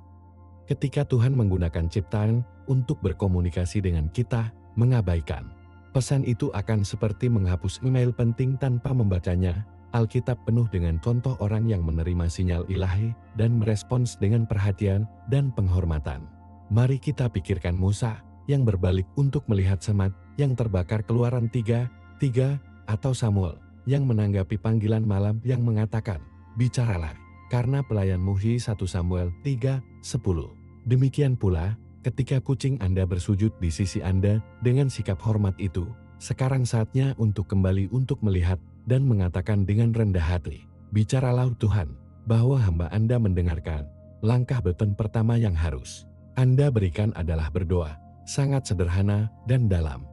Ketika Tuhan menggunakan ciptaan untuk berkomunikasi dengan kita, mengabaikan pesan itu akan seperti menghapus email penting tanpa membacanya. Alkitab penuh dengan contoh orang yang menerima sinyal ilahi dan merespons dengan perhatian dan penghormatan. Mari kita pikirkan Musa yang berbalik untuk melihat semat yang terbakar, Keluaran 3:3, atau Samuel yang menanggapi panggilan malam yang mengatakan, bicaralah, karena pelayanmu. 1 Samuel 3:10. Demikian pula, ketika kucing Anda bersujud di sisi Anda dengan sikap hormat itu, sekarang saatnya untuk kembali untuk melihat dan mengatakan dengan rendah hati, "Bicaralah Tuhan, bahwa hamba Anda mendengarkan." Langkah beton pertama yang harus Anda berikan adalah berdoa, sangat sederhana dan dalam.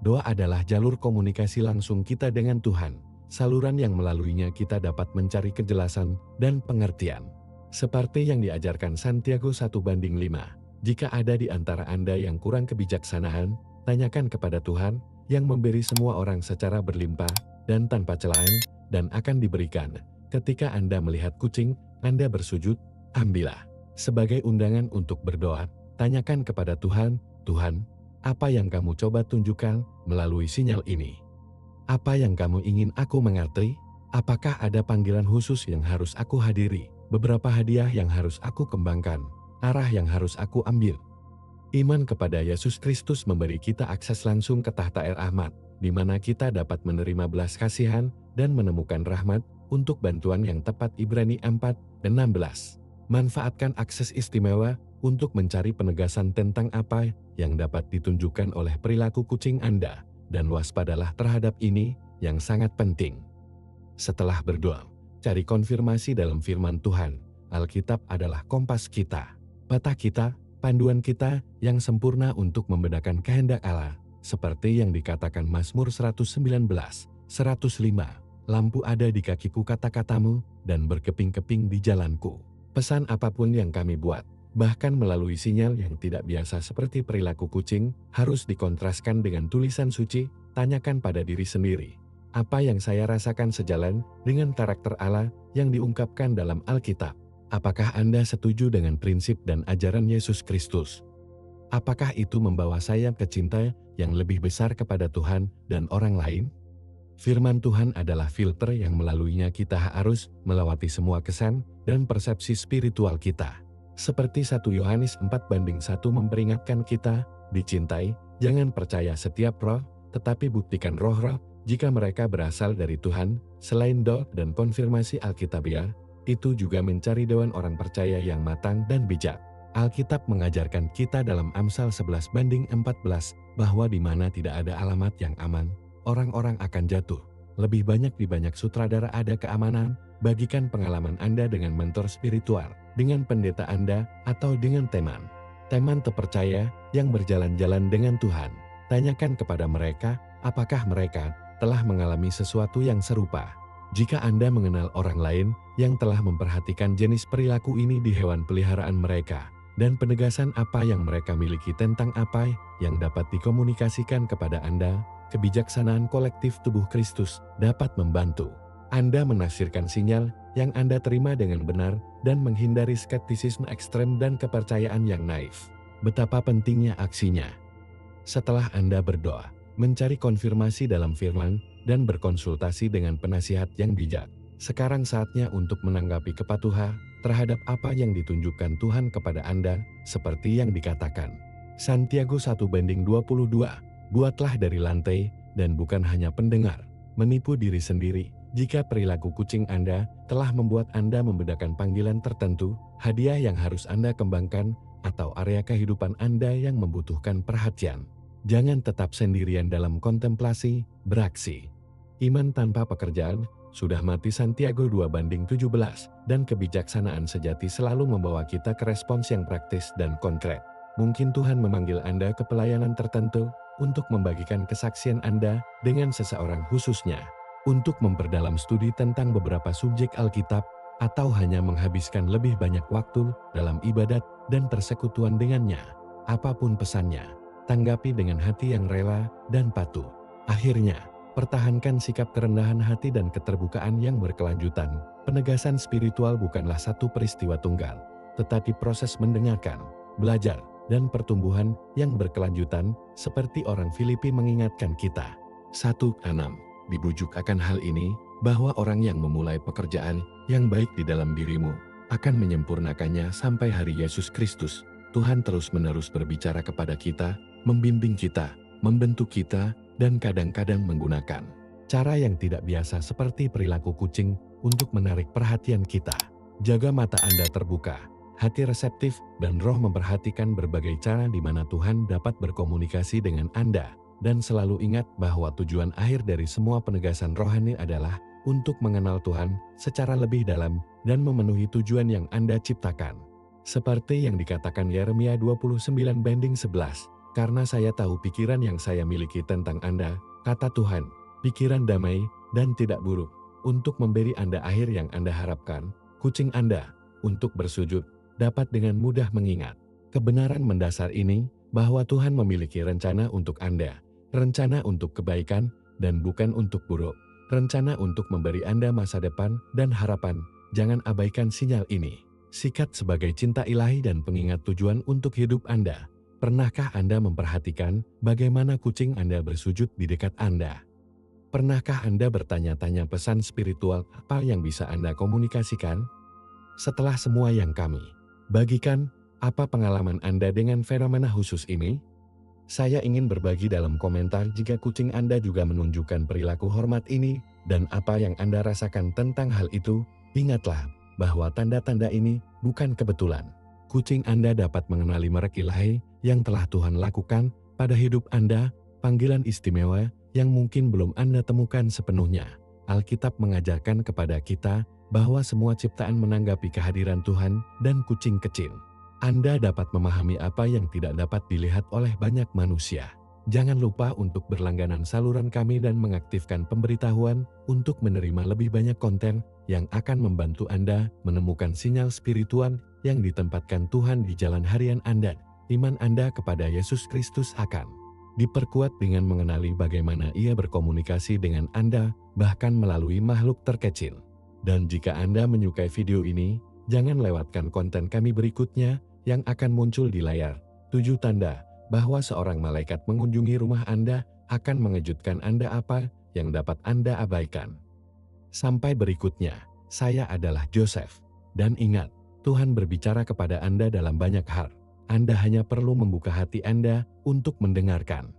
Doa adalah jalur komunikasi langsung kita dengan Tuhan, saluran yang melaluinya kita dapat mencari kejelasan dan pengertian. Seperti yang diajarkan Santiago 1:5, jika ada di antara Anda yang kurang kebijaksanaan, tanyakan kepada Tuhan, yang memberi semua orang secara berlimpah dan tanpa celaan, dan akan diberikan. Ketika Anda melihat kucing, Anda bersujud, ambillah. Sebagai undangan untuk berdoa, tanyakan kepada Tuhan, "Tuhan, apa yang kamu coba tunjukkan melalui sinyal ini? Apa yang kamu ingin aku mengerti? Apakah ada panggilan khusus yang harus aku hadiri? Beberapa hadiah yang harus aku kembangkan? Arah yang harus aku ambil?" Iman kepada Yesus Kristus memberi kita akses langsung ke tahta rahmat, di mana kita dapat menerima belas kasihan dan menemukan rahmat untuk bantuan yang tepat. Ibrani 4:16. Manfaatkan akses istimewa untuk mencari penegasan tentang apa yang dapat ditunjukkan oleh perilaku kucing Anda, dan waspadalah terhadap ini yang sangat penting. Setelah berdoa, cari konfirmasi dalam firman Tuhan. Alkitab adalah kompas kita, peta kita, panduan kita yang sempurna untuk membedakan kehendak Allah, seperti yang dikatakan Mazmur 119:105. "Lampu ada di kakiku kata-katamu, dan berkeping-keping di jalanku." Pesan apapun yang kami buat, bahkan melalui sinyal yang tidak biasa seperti perilaku kucing, harus dikontraskan dengan tulisan suci. Tanyakan pada diri sendiri, apa yang saya rasakan sejalan dengan karakter Allah yang diungkapkan dalam Alkitab? Apakah Anda setuju dengan prinsip dan ajaran Yesus Kristus? Apakah itu membawa saya ke cinta yang lebih besar kepada Tuhan dan orang lain? Firman Tuhan adalah filter yang melaluinya kita harus melewati semua kesan dan persepsi spiritual kita. Seperti 1 Yohanes 4:1 memperingatkan kita, dicintai, jangan percaya setiap roh, tetapi buktikan roh-roh, jika mereka berasal dari Tuhan. Selain doa dan konfirmasi Alkitabiah, itu juga mencari dewan orang percaya yang matang dan bijak. Alkitab mengajarkan kita dalam Amsal 11:14 bahwa di mana tidak ada alamat yang aman, orang-orang akan jatuh. Lebih banyak di banyak sutradara ada keamanan. Bagikan pengalaman Anda dengan mentor spiritual, dengan pendeta Anda, atau dengan teman terpercaya yang berjalan-jalan dengan Tuhan. Tanyakan kepada mereka, apakah mereka telah mengalami sesuatu yang serupa. Jika Anda mengenal orang lain yang telah memperhatikan jenis perilaku ini di hewan peliharaan mereka, dan penegasan apa yang mereka miliki tentang apa yang dapat dikomunikasikan kepada Anda, kebijaksanaan kolektif tubuh Kristus dapat membantu Anda menafsirkan sinyal yang Anda terima dengan benar dan menghindari skeptisisme ekstrem dan kepercayaan yang naif. Betapa pentingnya aksinya. Setelah Anda berdoa, mencari konfirmasi dalam firman, dan berkonsultasi dengan penasihat yang bijak, sekarang saatnya untuk menanggapi kepatuhan terhadap apa yang ditunjukkan Tuhan kepada Anda, seperti yang dikatakan Santiago 1:22. Buatlah dari lantai, dan bukan hanya pendengar, menipu diri sendiri. Jika perilaku kucing Anda telah membuat Anda membedakan panggilan tertentu, hadiah yang harus Anda kembangkan, atau area kehidupan Anda yang membutuhkan perhatian, jangan tetap sendirian dalam kontemplasi, beraksi. Iman tanpa pekerjaan sudah mati. Santiago 2:17, dan kebijaksanaan sejati selalu membawa kita ke respons yang praktis dan konkret. Mungkin Tuhan memanggil Anda ke pelayanan tertentu, untuk membagikan kesaksian Anda dengan seseorang khususnya, untuk memperdalam studi tentang beberapa subjek Alkitab, atau hanya menghabiskan lebih banyak waktu dalam ibadat dan persekutuan dengannya. Apapun pesannya, tanggapi dengan hati yang rela dan patuh. Akhirnya, pertahankan sikap kerendahan hati dan keterbukaan yang berkelanjutan. Penegasan spiritual bukanlah satu peristiwa tunggal, tetapi proses mendengarkan, belajar, dan pertumbuhan yang berkelanjutan, seperti orang Filipi mengingatkan kita. 1:6. Dibujuk akan hal ini, bahwa orang yang memulai pekerjaan yang baik di dalam dirimu, akan menyempurnakannya sampai hari Yesus Kristus. Tuhan terus-menerus berbicara kepada kita, membimbing kita, membentuk kita, dan kadang-kadang menggunakan cara yang tidak biasa seperti perilaku kucing untuk menarik perhatian kita. Jaga mata Anda terbuka, hati reseptif, dan roh memperhatikan berbagai cara di mana Tuhan dapat berkomunikasi dengan Anda. dan selalu ingat bahwa tujuan akhir dari semua penegasan rohani adalah untuk mengenal Tuhan secara lebih dalam dan memenuhi tujuan yang Anda ciptakan. Seperti yang dikatakan Yeremia 29:11, "Karena saya tahu pikiran yang saya miliki tentang Anda, kata Tuhan, pikiran damai dan tidak buruk, untuk memberi Anda akhir yang Anda harapkan." Kucing Anda, untuk bersujud, dapat dengan mudah mengingat kebenaran mendasar ini, bahwa Tuhan memiliki rencana untuk Anda, rencana untuk kebaikan dan bukan untuk buruk, rencana untuk memberi Anda masa depan dan harapan. Jangan abaikan sinyal ini. Sikat sebagai cinta ilahi dan pengingat tujuan untuk hidup Anda. Pernahkah Anda memperhatikan bagaimana kucing Anda bersujud di dekat Anda? Pernahkah Anda bertanya-tanya pesan spiritual apa yang bisa Anda komunikasikan? Setelah semua yang kami bagikan, apa pengalaman Anda dengan fenomena khusus ini? Saya ingin berbagi dalam komentar jika kucing Anda juga menunjukkan perilaku hormat ini dan apa yang Anda rasakan tentang hal itu. Ingatlah bahwa tanda-tanda ini bukan kebetulan. Kucing Anda dapat mengenali merek ilahi yang telah Tuhan lakukan pada hidup Anda, panggilan istimewa yang mungkin belum Anda temukan sepenuhnya. Alkitab mengajarkan kepada kita bahwa semua ciptaan menanggapi kehadiran Tuhan dan kucing kecil. Anda dapat memahami apa yang tidak dapat dilihat oleh banyak manusia. Jangan lupa untuk berlangganan saluran kami dan mengaktifkan pemberitahuan untuk menerima lebih banyak konten yang akan membantu Anda menemukan sinyal spiritual yang ditempatkan Tuhan di jalan harian Anda. Iman Anda kepada Yesus Kristus akan diperkuat dengan mengenali bagaimana Ia berkomunikasi dengan Anda, bahkan melalui makhluk terkecil. Dan jika Anda menyukai video ini, jangan lewatkan konten kami berikutnya yang akan muncul di layar. 7 tanda bahwa seorang malaikat mengunjungi rumah Anda akan mengejutkan Anda apa yang dapat Anda abaikan. Sampai berikutnya, saya adalah Joseph. Dan ingat, Tuhan berbicara kepada Anda dalam banyak hal. Anda hanya perlu membuka hati Anda untuk mendengarkan.